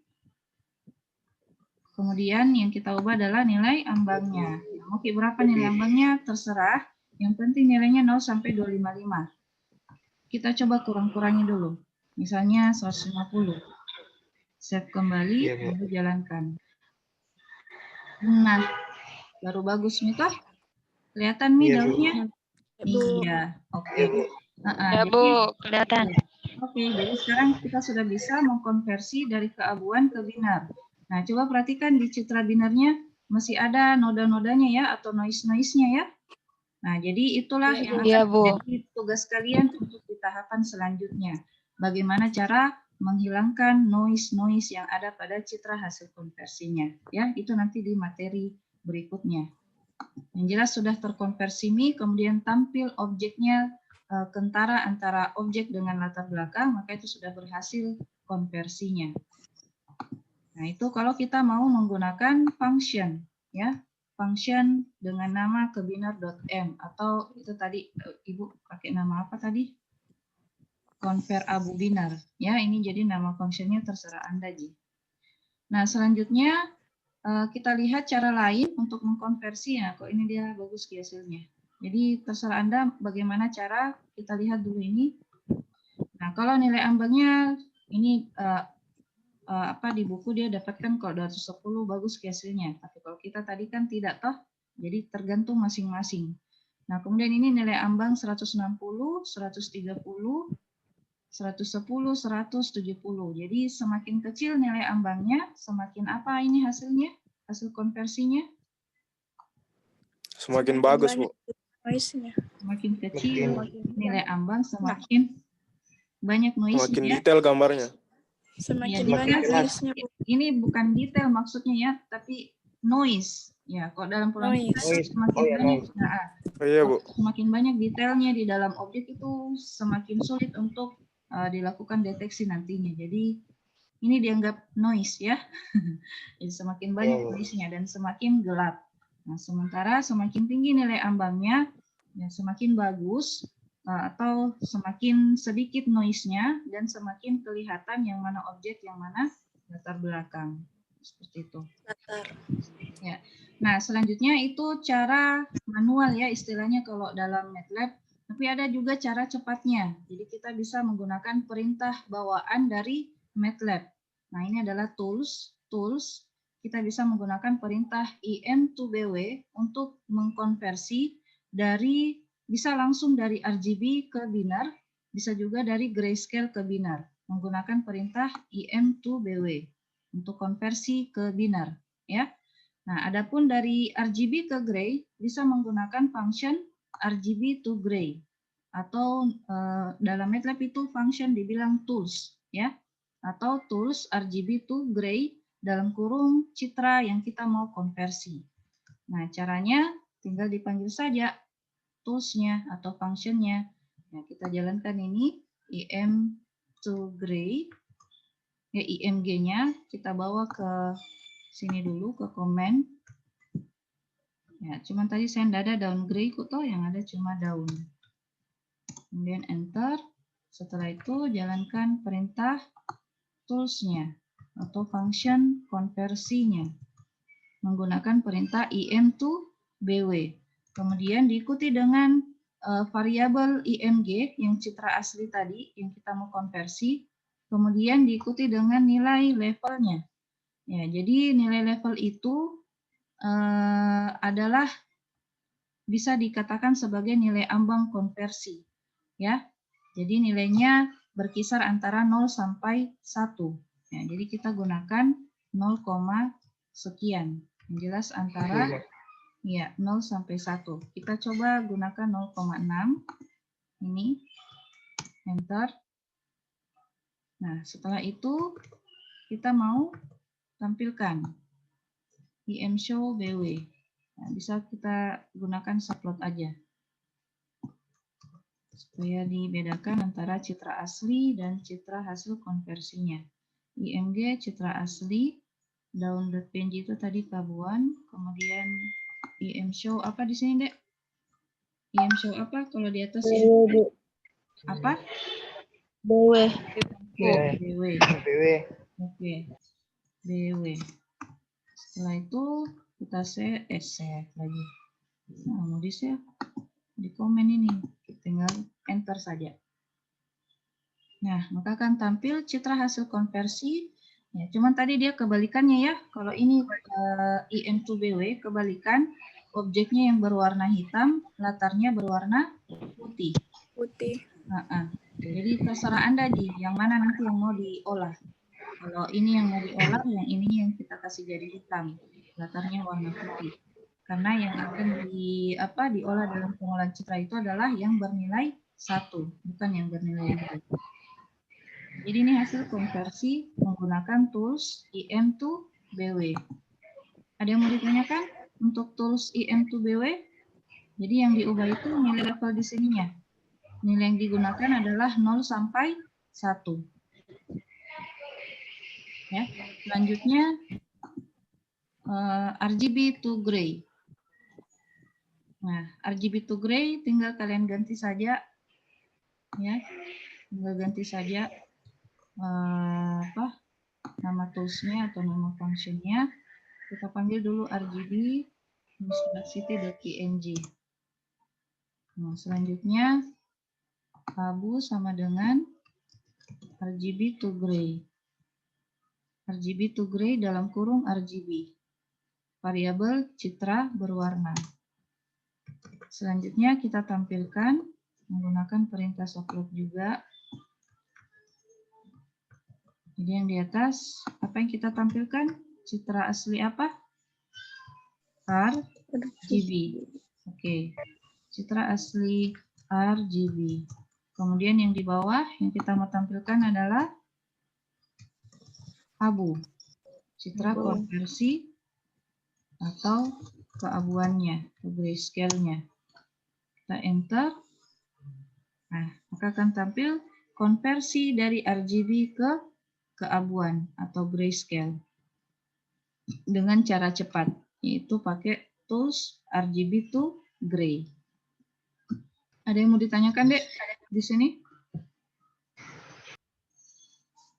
Kemudian yang kita ubah adalah nilai ambangnya. Oke, berapa nilai ambangnya? Terserah. Yang penting nilainya 0 sampai 255. Kita coba kurang-kurangi dulu. Misalnya 150. Save kembali, Iya, Bu. lalu jalankan. Nah, baru bagus nih toh. Kelihatan nih Iya, Bu. daunnya? Bu. Iya, oke. Iya, Bu. Ya, Bu, kelihatan. Oke, jadi sekarang kita sudah bisa mengkonversi dari keabuan ke binar. Nah, coba perhatikan di citra binarnya masih ada noda-nodanya ya, atau noise-noise-nya ya. Nah, jadi itulah yang Iya, akan Bu. menjadi tugas kalian untuk di tahapan selanjutnya. Bagaimana cara menghilangkan noise-noise yang ada pada citra hasil konversinya. Ya, itu nanti di materi berikutnya. Yang jelas sudah terkonversi nih, kemudian tampil objeknya kentara antara objek dengan latar belakang, maka itu sudah berhasil konversinya. Nah, itu kalau kita mau menggunakan function, ya. Function dengan nama kebinar.m, atau itu tadi Ibu pakai nama apa tadi? Convert Abu Binar. Ya, ini jadi nama fungsinya terserah Anda, Ji. Nah, selanjutnya kita lihat cara lain untuk mengkonversi. Nah, kok ini dia bagus hasilnya. Jadi terserah Anda bagaimana cara, kita lihat dulu ini. Nah, kalau nilai ambangnya ini di buku dia dapatkan kalau 210 bagus hasilnya. Tapi kalau kita tadi kan tidak toh, jadi tergantung masing-masing. Nah, kemudian ini nilai ambang 160, 130, 110, 170. Jadi semakin kecil nilai ambangnya, semakin apa ini hasilnya? Hasil konversinya? Semakin bagus, Bu. Semakin kecil nilai ambang, semakin banyak noise. Semakin detail gambarnya. Semakin banyak noise-nya. Ini bukan detail maksudnya ya, tapi noise. Ya, kok dalam program semakin banyak. Nah, Iya, Bu. semakin banyak detailnya di dalam objek itu semakin sulit untuk dilakukan deteksi nantinya. Jadi ini dianggap noise ya. Jadi semakin banyak noise-nya dan semakin gelap. Nah, sementara semakin tinggi nilai ambangnya, ya semakin bagus atau semakin sedikit noise-nya dan semakin kelihatan yang mana objek, yang mana latar belakang. Seperti itu. Ya. Nah, selanjutnya itu cara manual ya istilahnya kalau dalam MATLAB. Tapi ada juga cara cepatnya. Jadi kita bisa menggunakan perintah bawaan dari MATLAB. Nah, ini adalah tools. Tools, kita bisa menggunakan perintah im2bw untuk mengkonversi dari, bisa langsung dari RGB ke binar, bisa juga dari grayscale ke binar, menggunakan perintah im2bw untuk konversi ke binar, ya. Nah, adapun dari RGB ke gray bisa menggunakan function RGB to gray, atau dalam MATLAB itu function dibilang tools, ya, atau tools RGB to gray dalam kurung citra yang kita mau konversi. Nah, caranya tinggal dipanggil saja toolsnya atau functionnya. Nah, kita jalankan ini im to gray, ya, img-nya kita bawa ke sini dulu ke komen. Ya, cuman tadi saya tidak ada daun gray kok, toh yang ada cuma daun. Kemudian enter. Setelah itu jalankan perintah tools-nya atau function konversinya menggunakan perintah im2bw. Kemudian diikuti dengan variabel img yang citra asli tadi yang kita mau konversi. Kemudian diikuti dengan nilai levelnya. Ya, jadi nilai level itu adalah bisa dikatakan sebagai nilai ambang konversi, ya. Jadi nilainya berkisar antara 0 sampai 1. Ya, jadi kita gunakan 0, sekian. Yang jelas antara ya 0 sampai 1. Kita coba gunakan 0,6. Ini enter. Nah, setelah itu kita mau tampilkan im_show_bw. Nah, bisa kita gunakan subplot aja supaya dibedakan antara citra asli dan citra hasil konversinya. IMG citra asli, daun.png itu tadi kabuan, kemudian im_show apa di sini, Dek? Im_show apa kalau di atas ini? Apa? BW. BW. Oke. BW. Setelah itu kita save lagi. Nah, mau di save di komen ini, tinggal enter saja. Nah, maka akan tampil citra hasil konversi. Ya, cuman tadi dia kebalikannya ya. Kalau ini im2bw kebalikan, objeknya yang berwarna hitam, latarnya berwarna putih. Jadi terserah Anda yang mana nanti yang mau diolah. Kalau ini yang mau diolah, yang ini yang kita kasih jadi hitam, latarnya warna putih. Karena yang akan diolah dalam pengolahan citra itu adalah yang bernilai 1, bukan yang bernilai 2. Jadi ini hasil konversi menggunakan tools im2bw. Ada yang mau ditanyakan untuk tools im2bw? Jadi yang diubah itu nilai level di sininya. Nilai yang digunakan adalah 0 sampai 1. Ya, selanjutnya RGB to gray. Nah, RGB to gray tinggal kalian ganti saja, ya, tinggal ganti saja nama toolsnya atau nama functionnya. Kita panggil dulu RGB city.png. Nah, selanjutnya abu sama dengan RGB to gray. RGB to gray dalam kurung RGB. Variabel citra berwarna. Selanjutnya kita tampilkan menggunakan perintah subplot juga. Jadi yang di atas, apa yang kita tampilkan? Citra asli apa? RGB. Oke. Citra asli RGB. Kemudian yang di bawah yang kita mau tampilkan adalah abu. Citra konversi atau keabuannya, ke grayscale-nya. Kita enter. Nah, maka akan tampil konversi dari RGB ke keabuan atau grayscale dengan cara cepat, yaitu pakai tools RGB to gray. Ada yang mau ditanyakan, Dek, di sini?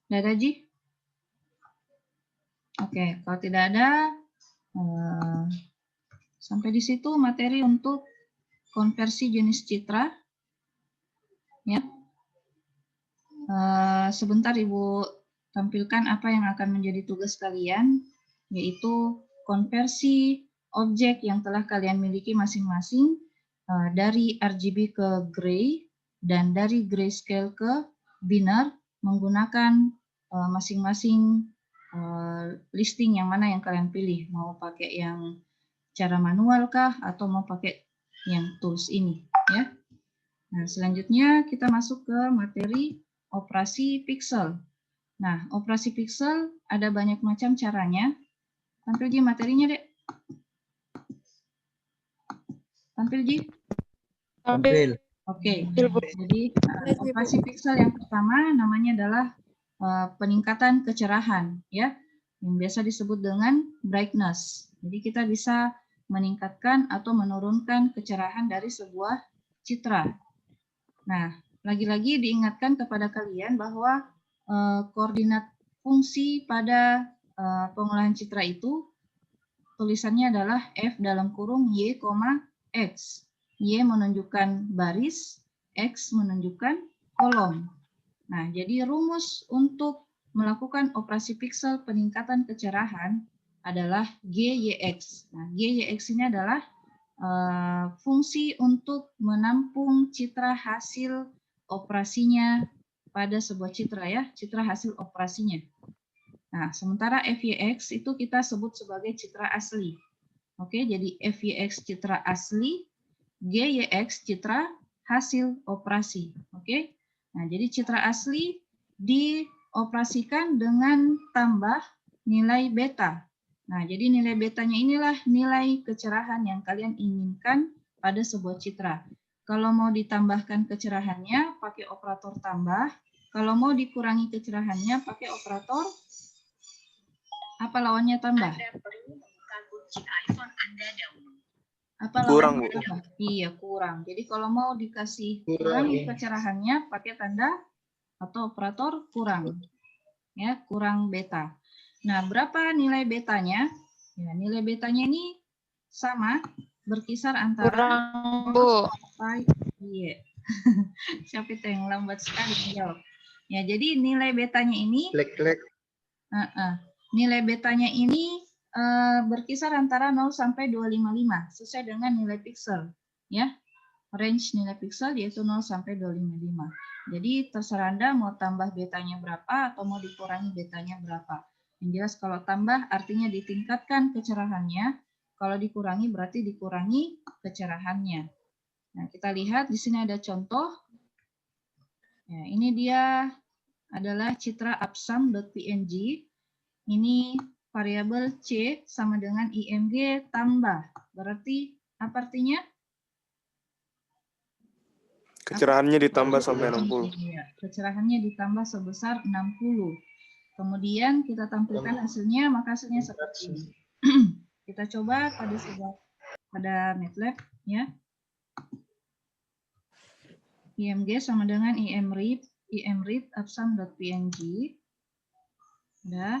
Tidak ada, Ji? Oke, kalau tidak ada, sampai di situ materi untuk konversi jenis citra. Ya. Sebentar Ibu tampilkan apa yang akan menjadi tugas kalian, yaitu konversi objek yang telah kalian miliki masing-masing dari RGB ke gray dan dari grayscale ke binary menggunakan masing-masing listing yang mana yang kalian pilih, mau pakai yang cara manual kah atau mau pakai yang tools ini ya. Nah, selanjutnya kita masuk ke materi operasi pixel. Nah, operasi pixel ada banyak macam caranya. Tampil Ji materinya, Dek. Tampil Ji. Tampil. Oke. Jadi operasi pixel yang pertama namanya adalah peningkatan kecerahan ya, yang biasa disebut dengan brightness. Jadi kita bisa meningkatkan atau menurunkan kecerahan dari sebuah citra. Nah, lagi-lagi diingatkan kepada kalian bahwa koordinat fungsi pada pengolahan citra itu tulisannya adalah F dalam kurung Y, X. Y menunjukkan baris, X menunjukkan kolom. Nah, jadi rumus untuk melakukan operasi pixel peningkatan kecerahan adalah GYX. Nah, GYX ini adalah fungsi untuk menampung citra hasil operasinya pada sebuah citra ya, citra hasil operasinya. Nah, sementara FYX itu kita sebut sebagai citra asli. Oke, jadi FYX citra asli, GYX citra hasil operasi. Oke. Nah, jadi citra asli dioperasikan dengan tambah nilai beta. Nah, jadi nilai betanya inilah nilai kecerahan yang kalian inginkan pada sebuah citra. Kalau mau ditambahkan kecerahannya pakai operator tambah. Kalau mau dikurangi kecerahannya pakai operator apa lawannya tambah? Apa Kurang, lawannya Bu. tambah? Iya, kurang. Jadi kalau mau dikasih kurangi kecerahannya pakai tanda atau operator kurang. Ya, kurang beta. Nah, berapa nilai betanya? Ya, nilai betanya ini sama, berkisar antara Kurang, Bu. iya. Siapa itu yang lambat sekali menjawab? Ya, jadi nilai betanya ini nilai betanya ini berkisar antara 0 sampai 255 sesuai dengan nilai pixel, ya. Range nilai pixel yaitu 0 sampai 255. Jadi terserah Anda mau tambah betanya berapa atau mau dikurangi betanya berapa. Yang jelas kalau tambah artinya ditingkatkan kecerahannya, kalau dikurangi berarti dikurangi kecerahannya. Nah, kita lihat di sini ada contoh. Ya, ini dia adalah citra absam.png. Ini variabel C sama dengan IMG tambah. Berarti apa artinya? Kecerahannya ditambah sampai 60. Iya, kecerahannya ditambah sebesar 60. Kemudian kita tampilkan hasilnya, maka hasilnya seperti ini. Kita coba pada MATLAB ya. IMG sama dengan imread absam.png. Udah.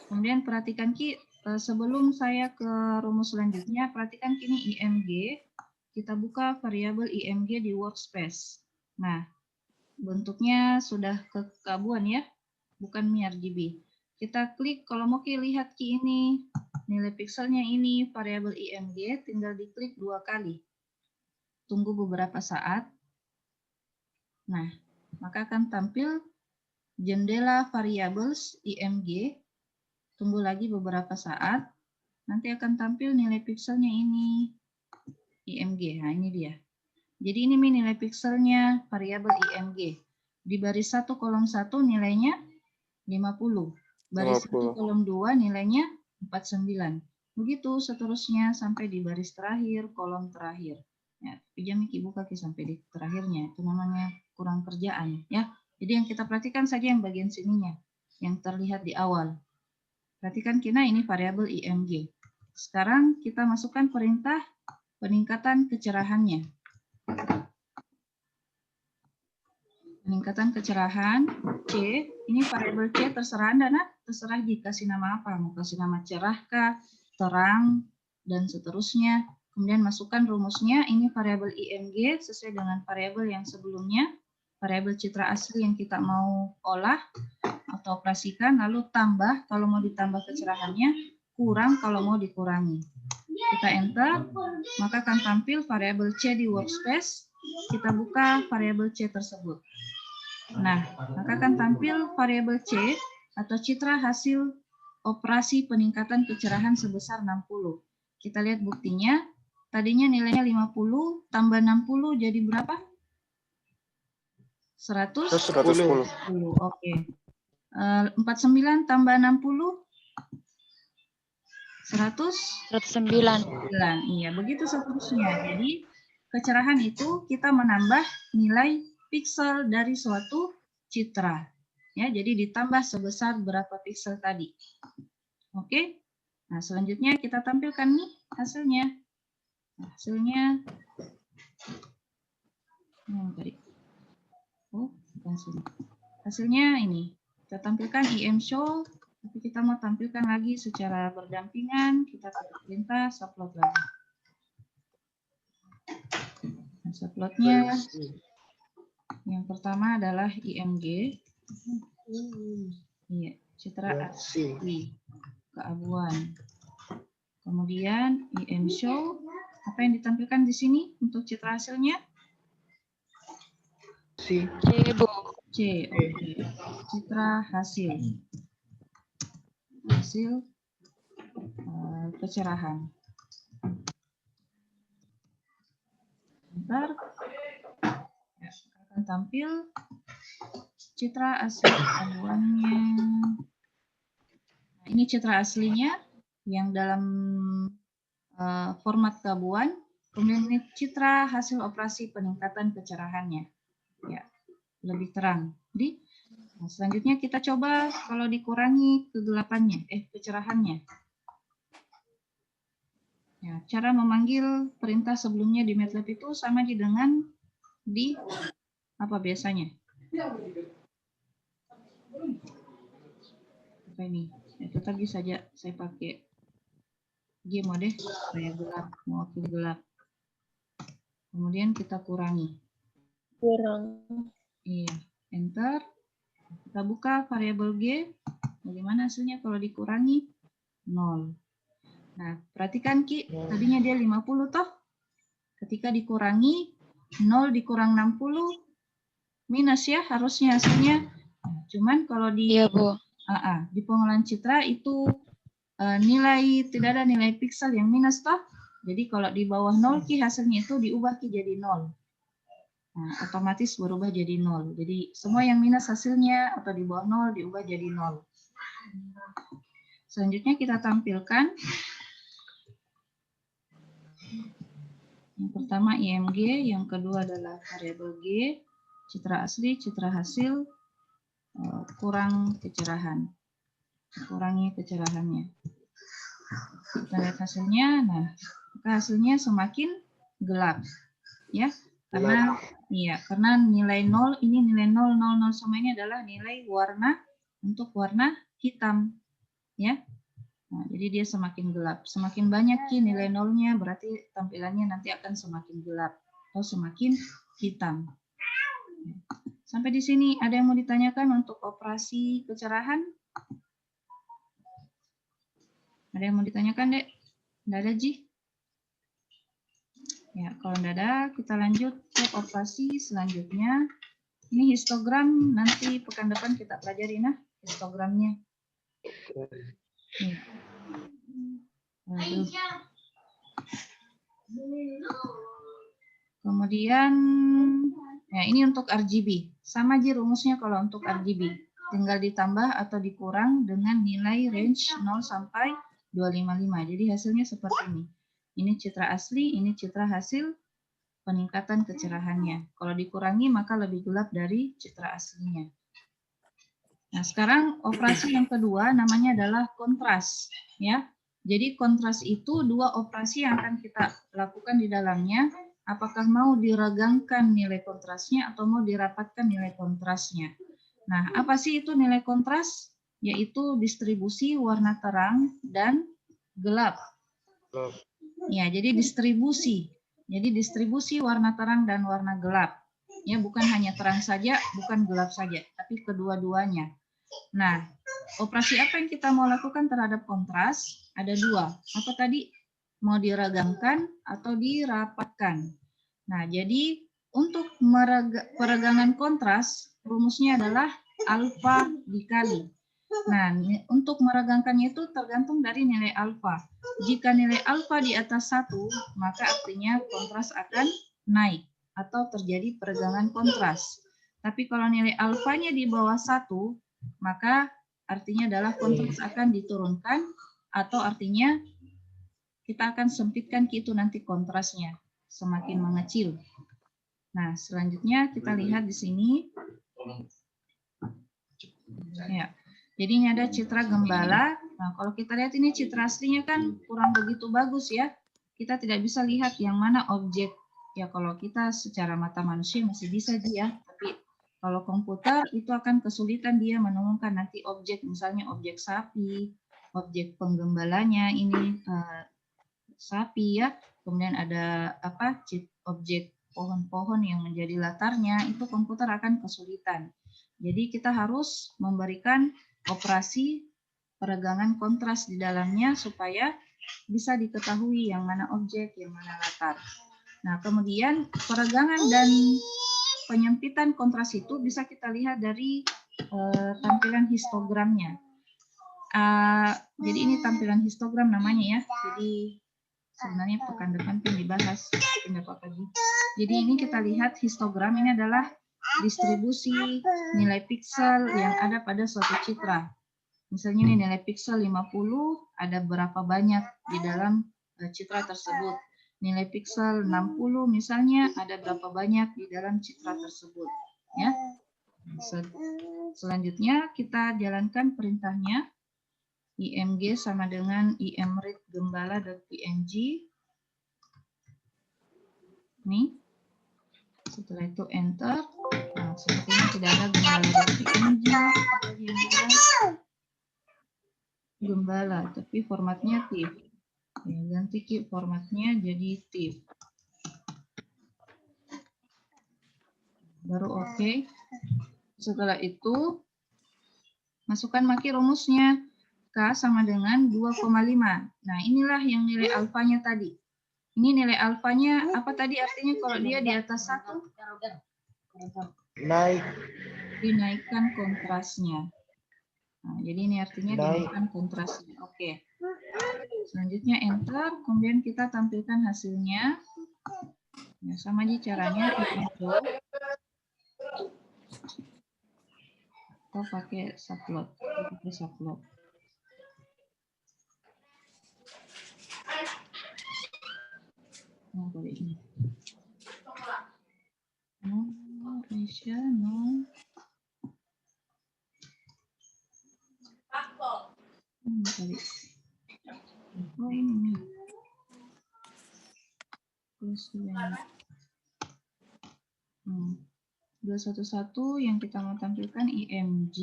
Kemudian perhatikan Ki, sebelum saya ke rumus selanjutnya, perhatikan kini IMG. Kita buka variabel IMG di workspace. Nah, bentuknya sudah kekabuan ya, bukan miRGB. Kita klik, kalau mau Ki lihat Ki ini, nilai pixelnya ini, variabel IMG, tinggal diklik 2 kali. Tunggu beberapa saat. Nah, maka akan tampil jendela variables IMG. Tunggu lagi beberapa saat. Nanti akan tampil nilai pixelnya ini. IMG, nah ini dia. Jadi ini nilai pixelnya variabel IMG. Di baris 1 kolom 1 nilainya 50. Baris 1 kolom 2 nilainya 49. Begitu seterusnya sampai di baris terakhir, kolom terakhir. Ya, pinjam Miki buka sampai di terakhirnya. Itu namanya kurang kerjaan ya. Jadi yang kita perhatikan saja yang bagian sininya, yang terlihat di awal. Perhatikan kina ini variabel IMG. Sekarang kita masukkan perintah peningkatan kecerahannya. Peningkatan kecerahan C, ini variabel C terserah Anda, nah, terserah dikasih nama apa, mau kasih nama cerah kah, terang, dan seterusnya. Kemudian masukkan rumusnya, ini variabel IMG sesuai dengan variabel yang sebelumnya. variabel citra asli yang kita mau olah atau operasikan, lalu tambah kalau mau ditambah kecerahannya, kurang kalau mau dikurangi. Kita enter, maka akan tampil variabel C di workspace. Kita buka variabel C tersebut. Nah, maka akan tampil variabel C atau citra hasil operasi peningkatan kecerahan sebesar 60. Kita lihat buktinya. Tadinya nilainya 50 tambah 60 jadi berapa? 110. 110. Oke. 49 tambah 60 109. 109. Iya, begitu seterusnya. Jadi kecerahan itu kita menambah nilai piksel dari suatu citra. Ya, jadi ditambah sebesar berapa piksel tadi. Oke. Nah, selanjutnya kita tampilkan nih hasilnya. Hasilnya bukan sini. Hasilnya ini. Kita tampilkan IM show, tapi kita mau tampilkan lagi secara berdampingan. Kita perintah subplot lagi. Nah, subplotnya yang pertama adalah IMG. Iya, citra asli keabuan. Kemudian IM show. Apa yang ditampilkan di sini untuk citra hasilnya? C, Bu. C. Oke. Citra hasil. Hasil kecerahan. Bentar. Ya, akan tampil citra asli keabuannya. Nah, ini citra aslinya yang dalam format keabuan. Kemudian ini citra hasil operasi peningkatan kecerahannya. Ya, lebih terang. Jadi, nah, selanjutnya kita coba kalau dikurangi kegelapannya, kecerahannya. Ya, cara memanggil perintah sebelumnya di MATLAB itu sama dengan di apa biasanya? Apa ini? Ya, kita bisa saja saya pakai G mode supaya gelap, mewakili gelap. Kemudian kita kurangi. Kurang. Iya, enter. Kita buka variabel G. Bagaimana hasilnya kalau dikurangi? 0. Nah, perhatikan Ki, tadinya dia 50 toh. Ketika dikurangi 0 dikurang 60 minus ya harusnya hasilnya. Nah, cuman kalau di Iya, Bu. di pengolahan citra itu nilai tidak ada nilai piksel yang minus toh. Jadi kalau di bawah 0 Ki hasilnya itu diubah Ki jadi 0. Nah, otomatis berubah jadi 0. Jadi semua yang minus hasilnya atau di bawah 0 diubah jadi 0. Selanjutnya kita tampilkan yang pertama IMG, yang kedua adalah variabel G, citra asli, citra hasil, kurang kecerahan. Kurangi kecerahannya. Kita lihat hasilnya. Nah, maka hasilnya semakin gelap. Ya, karena karena nilai 0 ini nilai 0 0 0 sama ini adalah nilai warna untuk warna hitam. Ya. Nah, jadi dia semakin gelap. Semakin banyak Ki nilai nolnya berarti tampilannya nanti akan semakin gelap atau semakin hitam. Sampai di sini ada yang mau ditanyakan untuk operasi kecerahan? Ada yang mau ditanyakan, Dek? Nggak ada, Ji? Ya, kalau nggak ada, kita lanjut ke operasi selanjutnya. Ini histogram, nanti pekan depan kita pelajari, nah, histogramnya. Ya. Kemudian, ya ini untuk RGB. Sama aja rumusnya kalau untuk RGB. Tinggal ditambah atau dikurang dengan nilai range 0 sampai 255. Jadi hasilnya seperti ini. Ini citra asli, ini citra hasil peningkatan kecerahannya. Kalau dikurangi maka lebih gelap dari citra aslinya. Nah, sekarang operasi yang kedua namanya adalah kontras, ya. Jadi kontras itu dua operasi yang akan kita lakukan di dalamnya. Apakah mau diregangkan nilai kontrasnya atau mau dirapatkan nilai kontrasnya. Nah, apa sih itu nilai kontras? Yaitu distribusi warna terang dan gelap. Ya, jadi distribusi. Jadi distribusi warna terang dan warna gelap. Ya, bukan hanya terang saja, bukan gelap saja, tapi kedua-duanya. Nah, operasi apa yang kita mau lakukan terhadap kontras? Ada dua. Apa tadi? Mau diragamkan atau dirapatkan. Nah, jadi untuk peregangan kontras, rumusnya adalah alfa dikali. Nah, untuk meregangkannya itu tergantung dari nilai alfa. Jika nilai alfa di atas 1, maka artinya kontras akan naik atau terjadi peregangan kontras. Tapi kalau nilai alfanya di bawah 1, maka artinya adalah kontras akan diturunkan atau artinya kita akan sempitkan itu nanti kontrasnya semakin mengecil. Nah, selanjutnya kita lihat di sini. Ya. Jadi ini ada citra gembala. Nah, kalau kita lihat ini citra aslinya kan kurang begitu bagus ya. Kita tidak bisa lihat yang mana objek. Ya, kalau kita secara mata manusia masih bisa dia, tapi kalau komputer itu akan kesulitan dia menemukan nanti objek, misalnya objek sapi, objek penggembalanya ini sapi ya. Kemudian ada apa? Objek pohon-pohon yang menjadi latarnya, itu komputer akan kesulitan. Jadi kita harus memberikan operasi peregangan kontras di dalamnya supaya bisa diketahui yang mana objek, yang mana latar. Nah, kemudian peregangan dan penyempitan kontras itu bisa kita lihat dari tampilan histogramnya. Jadi ini tampilan histogram namanya ya. Jadi sebenarnya pekan depan pun dibahas, tidak apa-apa. Jadi ini kita lihat histogram ini adalah distribusi nilai piksel yang ada pada suatu citra. Misalnya ini nilai piksel 50, ada berapa banyak di dalam citra tersebut. Nilai piksel 60 misalnya, ada berapa banyak di dalam citra tersebut. Ya. Selanjutnya kita jalankan perintahnya. img sama dengan imread gembala.png. Nih. Setelah itu enter. Nah, sepertinya tidak ada gembala.png. Gembala, tapi formatnya TIFF. Ya, ganti formatnya jadi TIFF. Baru oke. Setelah itu masukkan maki rumusnya. K sama dengan 2,5. Nah, inilah yang nilai alfanya tadi. Ini nilai alfanya apa tadi artinya kalau dia di atas 1? Naik. Dinaikkan kontrasnya. Nah, jadi ini artinya dinaikkan kontrasnya. Oke. Selanjutnya enter, kemudian kita tampilkan hasilnya. Ya, sama aja caranya. Atau pakai subplot. Pakai subplot. Nah, boleh ini. No, Aisyah, no. Tadi. Oh, ini. Plus 211 yang kita mau tampilkan IMG,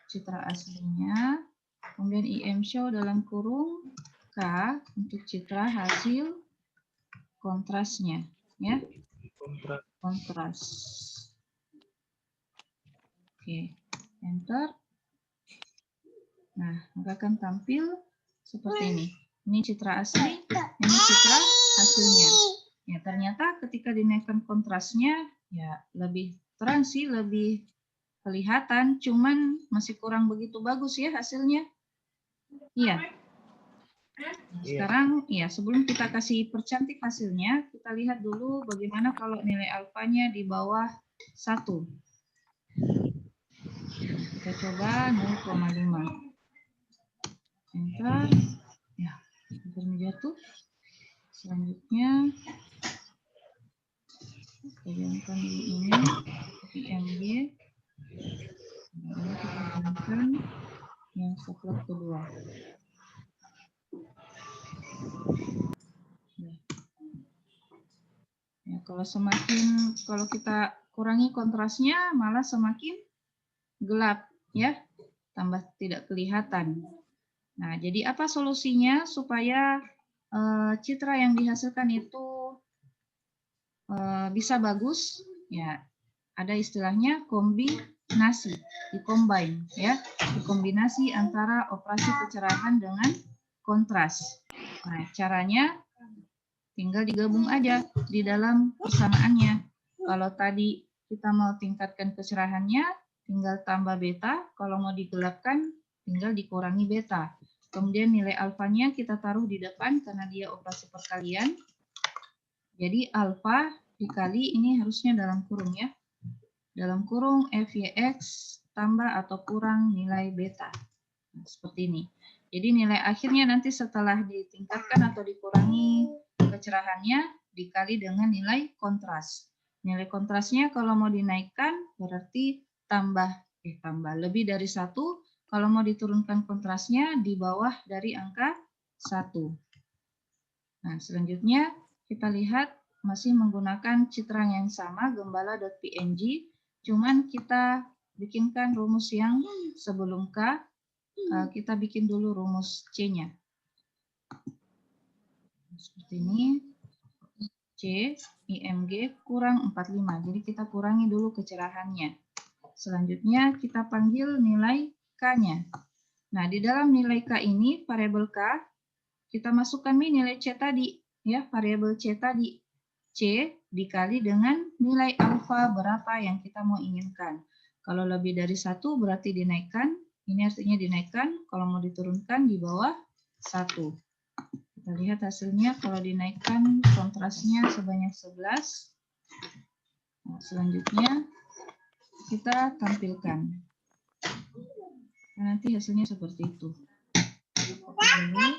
citra aslinya. Kemudian IMShow dalam kurung K untuk citra hasil kontrasnya. Ya. Kontras. Oke, enter. Nah, maka akan tampil seperti ini. Ini citra asli, ini citra hasilnya. Ya, ternyata ketika dinaikkan kontrasnya, ya lebih terang sih, lebih kelihatan, cuman masih kurang begitu bagus ya hasilnya. Iya. Nah, sekarang, ya sebelum kita kasih percantik hasilnya, kita lihat dulu bagaimana kalau nilai alfanya di bawah 1. Kita coba 0,5. Enter. Ya, hampir menjatuh. Selanjutnya kita jalankan ini IMG. Lalu kita jalankan yang subplot kedua. Ya, kalau kita kurangi kontrasnya malah semakin gelap ya, tambah tidak kelihatan. Nah, jadi apa solusinya supaya citra yang dihasilkan itu bisa bagus? Ya, ada istilahnya kombinasi, dikombine ya, dikombinasi antara operasi kecerahan dengan kontras. Nah, caranya tinggal digabung aja di dalam persamaannya. Kalau tadi kita mau tingkatkan kecerahannya, tinggal tambah beta. Kalau mau digelapkan, tinggal dikurangi beta. Kemudian nilai alfanya kita taruh di depan karena dia operasi perkalian. Jadi alfa dikali ini harusnya dalam kurung ya. Dalam kurung FYX tambah atau kurang nilai beta. Nah, seperti ini. Jadi nilai akhirnya nanti setelah ditingkatkan atau dikurangi kecerahannya dikali dengan nilai kontras. Nilai kontrasnya kalau mau dinaikkan berarti tambah lebih dari 1. Kalau mau diturunkan kontrasnya di bawah dari angka 1. Nah, selanjutnya kita lihat masih menggunakan citra yang sama, gembala.png, cuman kita bikinkan rumus yang sebelum K, kita bikin dulu rumus C-nya. Seperti ini, C, IMG kurang 45, jadi kita kurangi dulu kecerahannya. Selanjutnya kita panggil nilai K-nya. Nah, di dalam nilai K ini, variabel K, kita masukkan nilai C tadi, ya, variabel C tadi. C dikali dengan nilai alfa berapa yang kita mau inginkan. Kalau lebih dari 1 berarti dinaikkan, ini artinya dinaikkan, kalau mau diturunkan di bawah 1. Kita lihat hasilnya, kalau dinaikkan kontrasnya sebanyak 11. Nah, selanjutnya kita tampilkan. Nah, nanti hasilnya seperti itu. Copy dulu.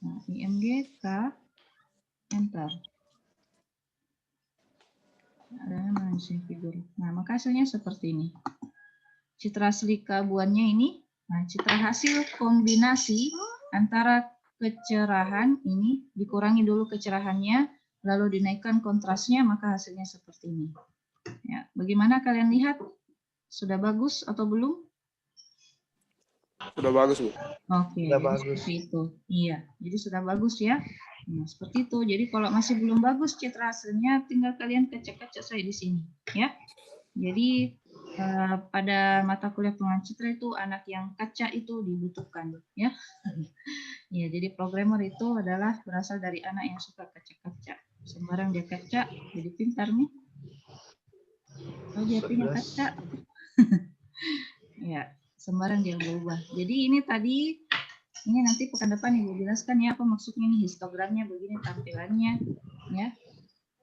Nah, IMG K, enter. Ada manusia figur. Nah, maka hasilnya seperti ini. Citra asli keabuannya ini. Nah, citra hasil kombinasi antara kecerahan ini, dikurangi dulu kecerahannya, lalu dinaikkan kontrasnya, maka hasilnya seperti ini. Ya, bagaimana kalian lihat? Sudah bagus atau belum? Sudah bagus, Bu. Oke, Sudah jadi bagus. seperti itu. Iya, jadi sudah bagus ya. Nah, seperti itu. Jadi kalau masih belum bagus citra hasilnya, tinggal kalian kecek-kecek saya di sini, ya. Jadi pada mata kuliah pengembangan citra itu anak yang kaca itu dibutuhkan, ya. Ya, jadi programmer itu adalah berasal dari anak yang suka kaca-kaca. Sembarang dia kaca, jadi pintar nih. Oh, dia punya kaca. Ya, sembarang dia berubah. Jadi ini tadi, ini nanti pekan depan Ibu jelaskan ya apa maksudnya ini histogramnya begini tampilannya, ya.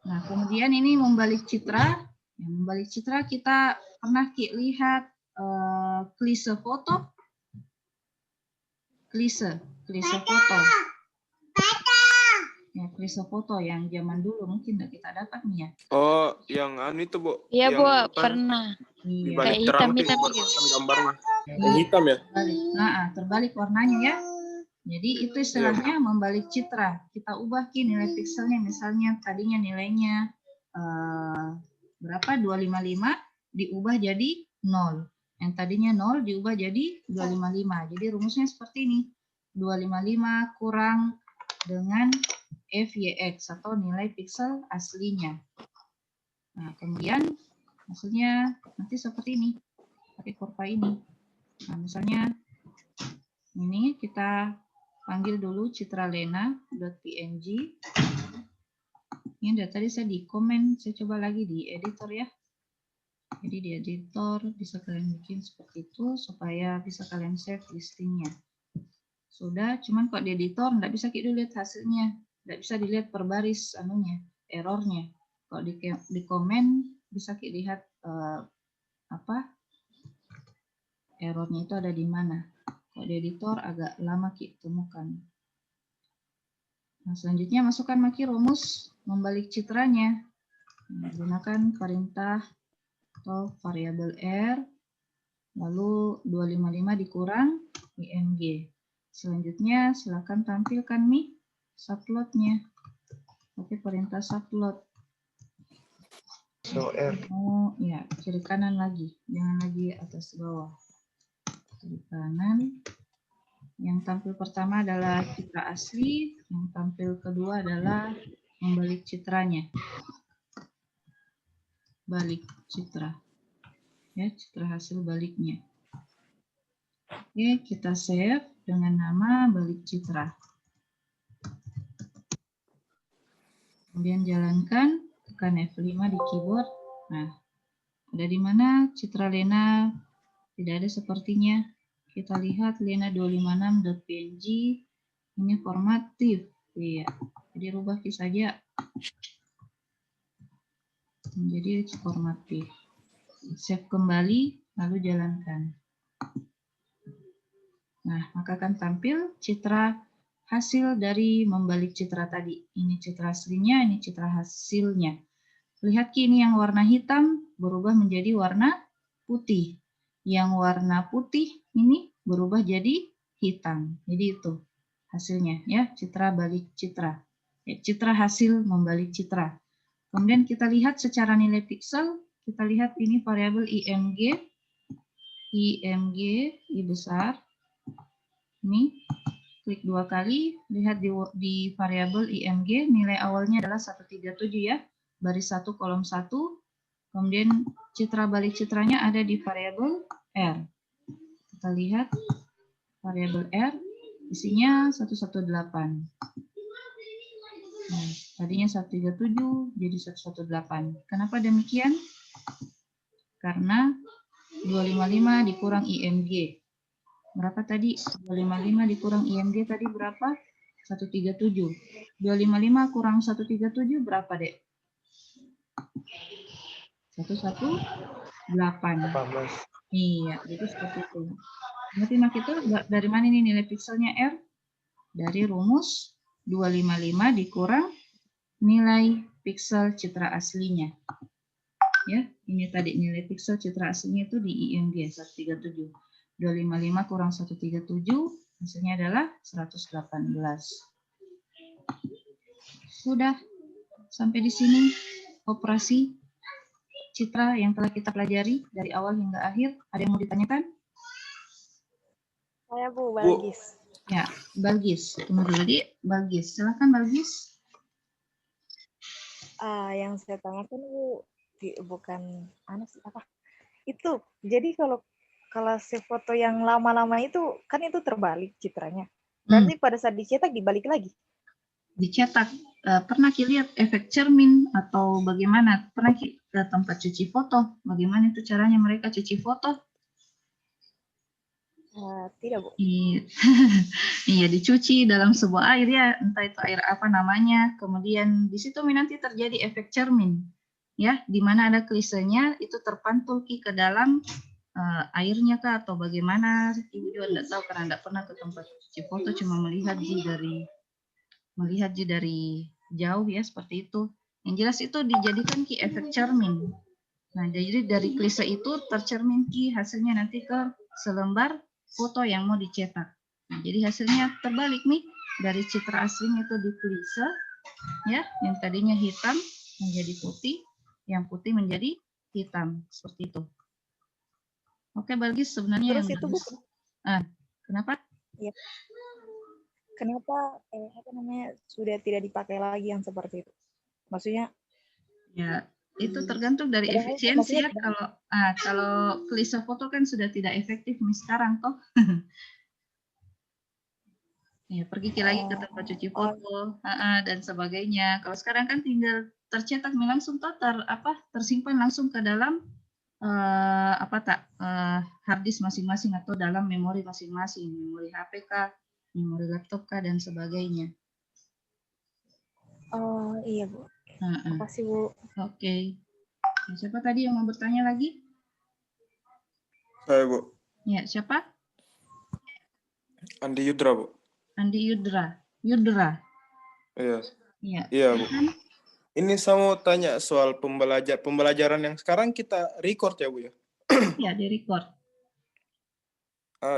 Nah, kemudian ini membalik citra. Ya, membalik citra kita pernah lihat klise foto. Klise foto. Ya, klise foto yang zaman dulu mungkin nggak kita dapat nih ya. Oh, yang anu itu, Bu. Iya, Yang Bu, apa? pernah. Di Iya. balik Kayak terang hitam-hitam itu gitu. kan gambarnya. Yang hitam ya? Terbalik. Nah, terbalik warnanya ya. Jadi itu istilahnya membalik citra. Kita ubah nilai pikselnya, misalnya tadinya nilainya berapa? 255 diubah jadi 0. Yang tadinya 0 diubah jadi 255. Jadi rumusnya seperti ini. 255 kurang dengan FYX atau nilai piksel aslinya. Nah, kemudian hasilnya nanti seperti ini. Pakai kurva ini. Nah, misalnya ini kita panggil dulu citralena.png. Ini dari tadi saya di komen, saya coba lagi di editor ya. Jadi di editor bisa kalian bikin seperti itu supaya bisa kalian save listingnya. Sudah, cuman kok di editor nggak bisa kita lihat hasilnya, nggak bisa dilihat per baris anunya, errornya. Kalau di komen bisa kita lihat errornya itu ada di mana. Kalau di editor agak lama kita temukan. Nah, selanjutnya masukkan rumus membalik citranya. Menggunakan perintah atau variabel R, lalu 255 dikurang IMG. Selanjutnya silakan tampilkan subplotnya. Pakai perintah subplot. So R. Oh ya, kiri kanan lagi, jangan lagi atas bawah. Kiri kanan. Yang tampil pertama adalah citra asli, yang tampil kedua adalah membalik citranya. Balik citra. Ya, citra hasil baliknya. Oke, kita save dengan nama balik citra. Kemudian jalankan, tekan F5 di keyboard. Nah, ada di mana citra Lena? Tidak ada sepertinya. Kita lihat lena256.png. Ini formatif. Iya. Jadi rubah saja menjadi formatif. Save kembali, lalu jalankan. Nah, maka akan tampil citra hasil dari membalik citra tadi. Ini citra aslinya, ini citra hasilnya. Lihat ini yang warna hitam berubah menjadi warna putih. Yang warna putih ini berubah jadi hitam. Jadi itu hasilnya ya, citra balik citra. Ya, citra hasil membalik citra. Kemudian kita lihat secara nilai piksel, kita lihat ini variabel IMG, I besar. Ini klik 2 kali, lihat di variabel IMG, nilai awalnya adalah 137 ya, baris 1 kolom 1. Kemudian citra balik citranya ada di variabel R. Kita lihat variabel R, isinya 118. Nah, tadinya 137 jadi 118. Kenapa demikian? Karena 255 dikurang IMG. Berapa tadi? 255 dikurang IMG tadi berapa? 137. 255 kurang 137 berapa, Dek? 118. 18. Iya, jadi seperti itu. Berarti kita dari mana ini nilai pikselnya R? Dari rumus 255 dikurang nilai piksel citra aslinya. Ya, ini tadi nilai piksel citra aslinya itu di IMG 137. 255 kurang 137 hasilnya adalah 118. Sudah sampai di sini operasi citra yang telah kita pelajari dari awal hingga akhir. Ada yang mau ditanyakan? Saya Bu Balgis. Ya, Balgis. Tunggu dulu, Dik. Balgis. Silakan Balgis. Yang saya tanyakan Bu, bukan apa? Itu. Jadi kalau save foto yang lama-lama itu kan itu terbalik citranya. Berarti pada saat dicetak dibalik lagi. Dicetak. Pernah lihat efek cermin atau bagaimana? Pernah ke tempat cuci foto? Bagaimana itu caranya mereka cuci foto? Tidak Bu. Iya, dicuci dalam sebuah air ya, entah itu air apa namanya. Kemudian di situ nanti terjadi efek cermin, ya, di mana ada klisenya itu terpantul ke dalam airnya kah atau bagaimana? Ibu juga tidak tahu karena tidak pernah ke tempat cuci foto, cuma melihat dari jauh ya seperti itu. Yang jelas itu dijadikan ki efek cermin. Nah, jadi dari klise itu tercermin ki hasilnya nanti ke selembar foto yang mau dicetak. Nah, jadi hasilnya terbalik nih, dari citra aslinya itu di klise ya, yang tadinya hitam menjadi putih, yang putih menjadi hitam seperti itu. Oke, Balgis, sebenarnya Terus yang itu bagus. Kenapa? Ya. Kenapa sudah tidak dipakai lagi yang seperti itu? Maksudnya? Ya, itu tergantung dari efisiensi ya. Kalau klise foto kan sudah tidak efektif nih sekarang toh. Ya, pergi lagi ke tempat cuci foto dan sebagainya. Kalau sekarang kan tinggal tercetak langsung toh tersimpan langsung ke dalam hard disk masing-masing atau dalam memori masing-masing, memori HP kah, memori laptop kah dan sebagainya. Oh iya Bu. Terima kasih Bu. Oke. Nah, siapa tadi yang mau bertanya lagi? Saya Bu. Ya, siapa? Andi Yudra Bu. Andi Yudra. Yudra. Iya. Iya. Iya Bu. Ini saya mau tanya soal pembelajaran yang sekarang kita record ya Bu ya? Iya, di record.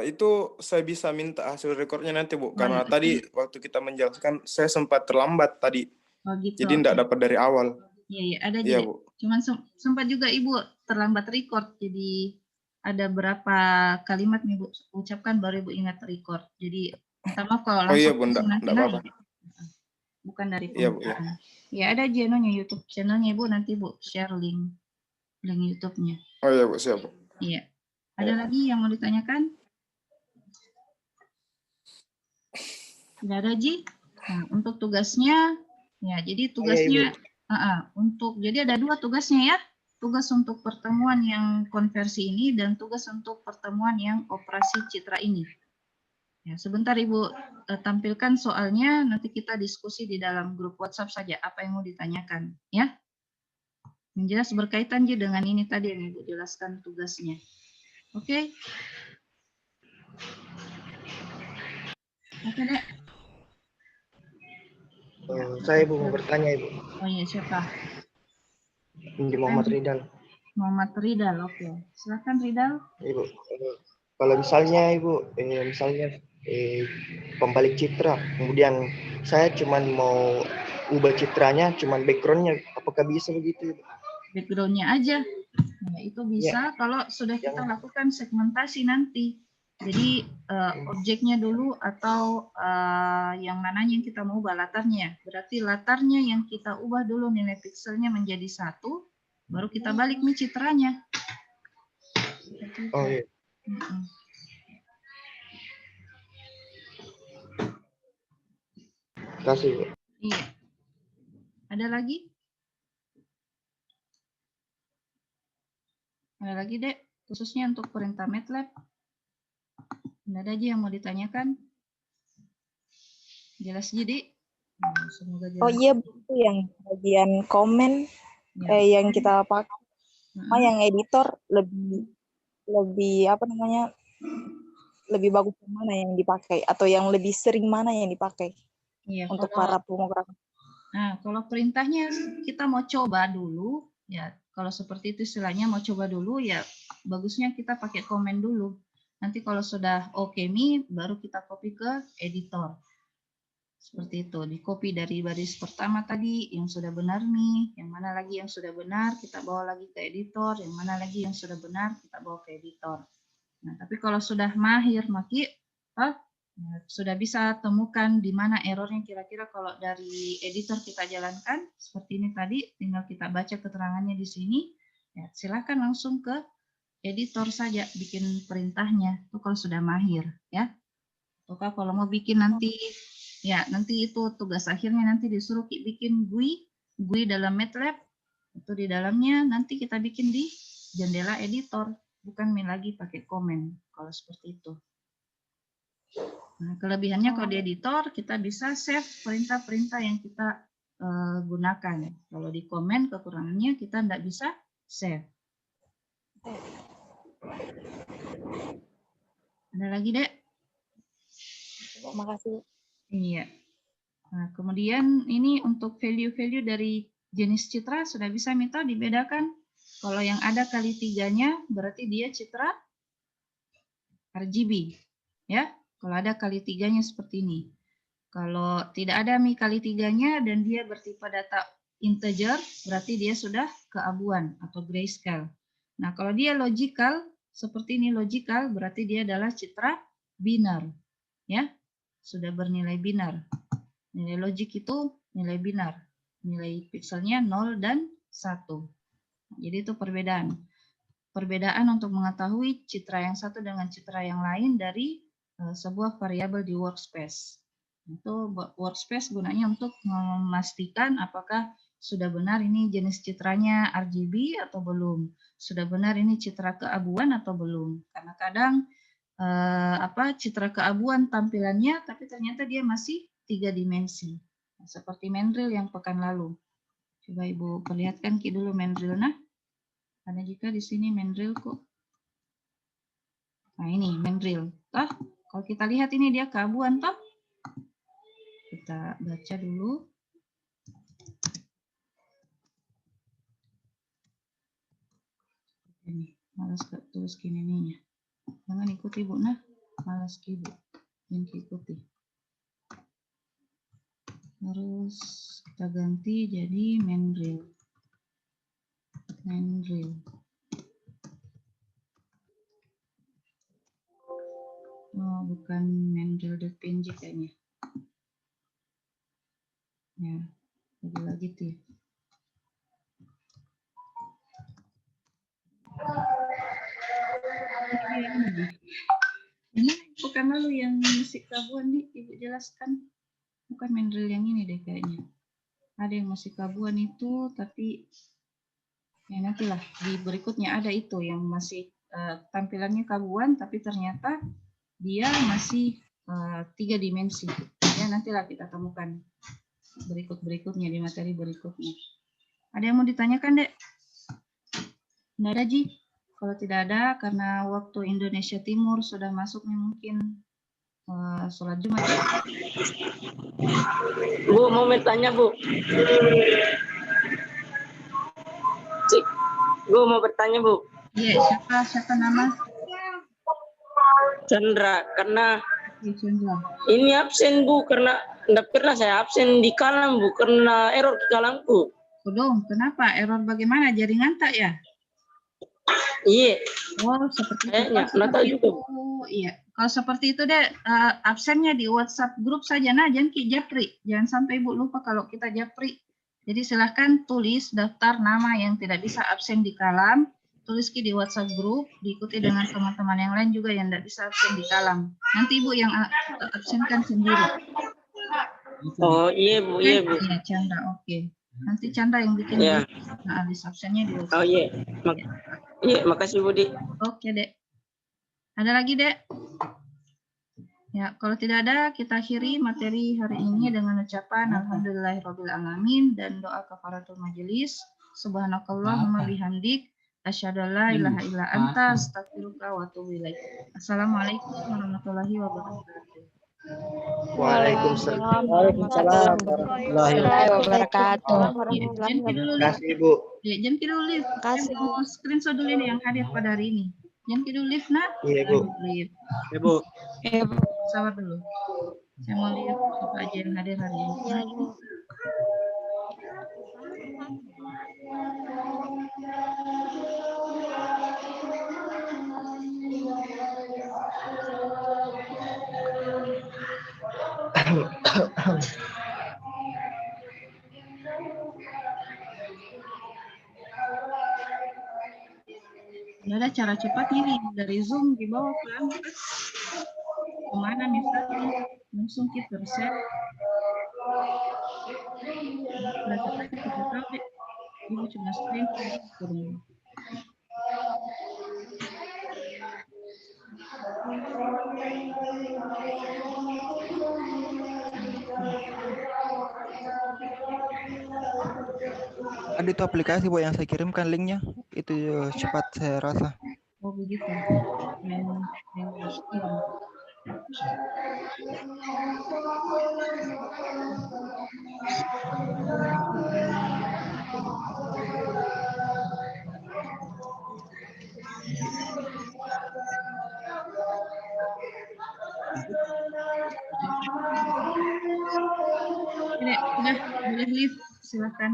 Itu saya bisa minta hasil recordnya nanti Bu, karena tadi waktu kita menjelaskan saya sempat terlambat tadi. Oh gitu. Jadi tidak dapat dari awal. Iya, ada iya, jadi. Bu. Cuman sempat juga Ibu terlambat record, jadi ada berapa kalimat nih Bu ucapkan baru Ibu ingat record. Jadi minta maaf kalau langsung. Oh iya Bu, enggak apa-apa. bukan dari Iya, Bu, ya. pembukaan. Ya, ada channelnya YouTube channelnya Ibu, nanti Bu share link YouTube-nya. Oh iya, Bu, siap, Bu. Iya. Ada lagi yang mau ditanyakan? Tidak ada, Ji? Nah, untuk tugasnya, ya, jadi tugasnya, jadi ada 2 tugasnya ya. Tugas untuk pertemuan yang konversi ini dan tugas untuk pertemuan yang operasi citra ini. Ya, sebentar Ibu tampilkan soalnya, nanti kita diskusi di dalam grup WhatsApp saja apa yang mau ditanyakan, ya. Yang jelas berkaitan Ji dengan ini tadi yang Ibu jelaskan tugasnya. Oke. Oke, Dek. Saya Ibu mau bertanya Ibu. Oh iya, siapa? Di Muhammad Ridal. Muhammad Ridal, oke. Silakan Ridal. Ibu, kalau misalnya Ibu, pembalik citra, kemudian saya cuma mau ubah citranya, cuma backgroundnya, apakah bisa begitu Ibu? Backgroundnya aja. Nah, itu bisa kalau sudah kita lakukan segmentasi nanti. Jadi objeknya dulu atau yang mananya yang kita mau ubah latarnya. Berarti latarnya yang kita ubah dulu nilai pikselnya menjadi 1, baru kita balik nih citranya. Oh iya. Terima kasih Bu. Iya. Ada lagi? Ada lagi, Dek? Khususnya untuk perintah MATLAB. Ada aja yang mau ditanyakan? Jelas jadi? Semoga jelas. Oh iya, itu yang bagian komen Ya. yang kita pakai. Yang editor lebih apa namanya? Lebih bagus yang mana yang dipakai atau yang lebih sering mana yang dipakai untuk para pemrogramer. Nah, kalau perintahnya kita mau coba dulu, ya kalau seperti itu istilahnya mau coba dulu, ya bagusnya kita pakai komen dulu. Nanti kalau sudah oke nih, baru kita copy ke editor. Seperti itu, di copy dari baris pertama tadi, yang sudah benar nih, yang mana lagi yang sudah benar, kita bawa lagi ke editor, yang mana lagi yang sudah benar, kita bawa ke editor. Nah, tapi kalau sudah mahir, sudah bisa temukan di mana errornya kira-kira kalau dari editor kita jalankan, seperti ini tadi, tinggal kita baca keterangannya di sini, ya, silakan langsung ke editor saja bikin perintahnya, itu kalau sudah mahir, ya. Atau kalau mau bikin nanti, ya nanti itu tugas akhirnya nanti disuruh bikin GUI dalam MATLAB, itu di dalamnya nanti kita bikin di jendela editor, bukan lagi pakai komen, kalau seperti itu. Nah, kelebihannya kalau di editor kita bisa save perintah-perintah yang kita gunakan. Kalau di komen kekurangannya kita tidak bisa save. Ada lagi, Dek? Terima kasih. Iya. Nah, kemudian ini untuk value-value dari jenis citra sudah bisa minta dibedakan. Kalau yang ada kali 3-nya berarti dia citra RGB, ya. Kalau ada kali 3-nya seperti ini. Kalau tidak ada kali 3-nya dan dia bertipe data integer, berarti dia sudah keabuan atau grayscale. Nah, kalau dia logical, seperti ini logical, berarti dia adalah citra binar. Ya, sudah bernilai binar. Nilai logik itu nilai binar. Nilai pikselnya 0 dan 1. Jadi itu perbedaan. Perbedaan untuk mengetahui citra yang satu dengan citra yang lain dari sebuah variabel di workspace. Itu workspace gunanya untuk memastikan apakah sudah benar ini jenis citranya RGB atau belum. Sudah benar ini citra keabuan atau belum. Karena kadang citra keabuan tampilannya tapi ternyata dia masih 3 dimensi. Seperti Mandrill yang pekan lalu. Coba Ibu perlihatkan dulu Mandrill. Nah, ada juga di sini Mandrill kok. Nah, ini Mandrill. Toh, kalau kita lihat ini dia keabuan toh. Kita baca dulu. Ini, malas tulis gini nih. Jangan ikuti Bu, nah. Malas Ibu. Jangan ikuti. Terus kita ganti jadi Mandrill. Mandrill. Oh, bukan Mandrill.png kayaknya. Ya, lagi gitu ya. Ini bukan lalu yang musik kabuan nih, Ibu jelaskan. Bukan main drill yang ini deh kayaknya. Ada yang musik kabuan itu, tapi ya nantilah di berikutnya ada itu yang masih tampilannya kabuan, tapi ternyata dia masih 3 dimensi. Ya nantilah kita temukan berikutnya di materi berikutnya. Ada yang mau ditanyakan, Dek? Nggak ada, Ji? Kalau tidak ada, karena waktu Indonesia Timur sudah masuk nih mungkin sholat Jumat. Ya? Bu, mau bertanya, Bu. Cik, Bu mau bertanya, Bu. Iya, siapa nama? Chandra, karena Chandra. ini absen, Bu, karena tidak pernah saya absen di kalam, Bu, karena error di kalamku. Dong, kenapa? Error bagaimana? Jaringan tak ya? Iya. Oh, seperti kayaknya, itu. tahu juga. Iya. Kalau seperti itu deh, absennya di WhatsApp grup saja, nah jangan japri. Jangan sampai Ibu lupa kalau kita japri. Jadi silahkan tulis daftar nama yang tidak bisa absen di kalam, tulis di WhatsApp grup, diikuti dengan teman-teman yang lain juga yang tidak bisa absen di kalam. Nanti Ibu yang absenkan sendiri. Oh iya, Bu, iya, Bu. Iya, Chandra, oke. Nanti Chandra yang bikin list absennya di WhatsApp. Oh iya. Iya, makasih, Budi. Oke, Dek. Ada lagi, Dek? Ya, kalau tidak ada, kita akhiri materi hari ini dengan ucapan Alhamdulillahirrahmanirrahim dan doa kafaratul majelis. Subhanakallahumma bihamdik. Asyhadu an la ilaha illa anta astaghfiruka wa atubu ilaik. Assalamualaikum warahmatullahi wabarakatuh. Waalaikumsalam. Waalaikumsalam warahmatullahi wabarakatuh. Terima kasih, Ibu. Ya, jangan dulu live. Kasih screenshot dulu ini yang hadir pada hari ini. Jangan dulu live, nak. Iya, Bu. Live. Ibu. Sabar dulu. Saya mau lihat siapa aja yang hadir hari ini. Iya, Bu. Ada cara cepatnya nih dari Zoom di bawah kan? Kemana misalnya langsung kita reset. Nah, cepatnya kita tahu deh. Ibu cuma screen turun. Ada itu aplikasi Bu yang saya kirimkan linknya, itu cepat saya rasa. Oh begitu. Yang kirim. Sudah boleh live, silakan.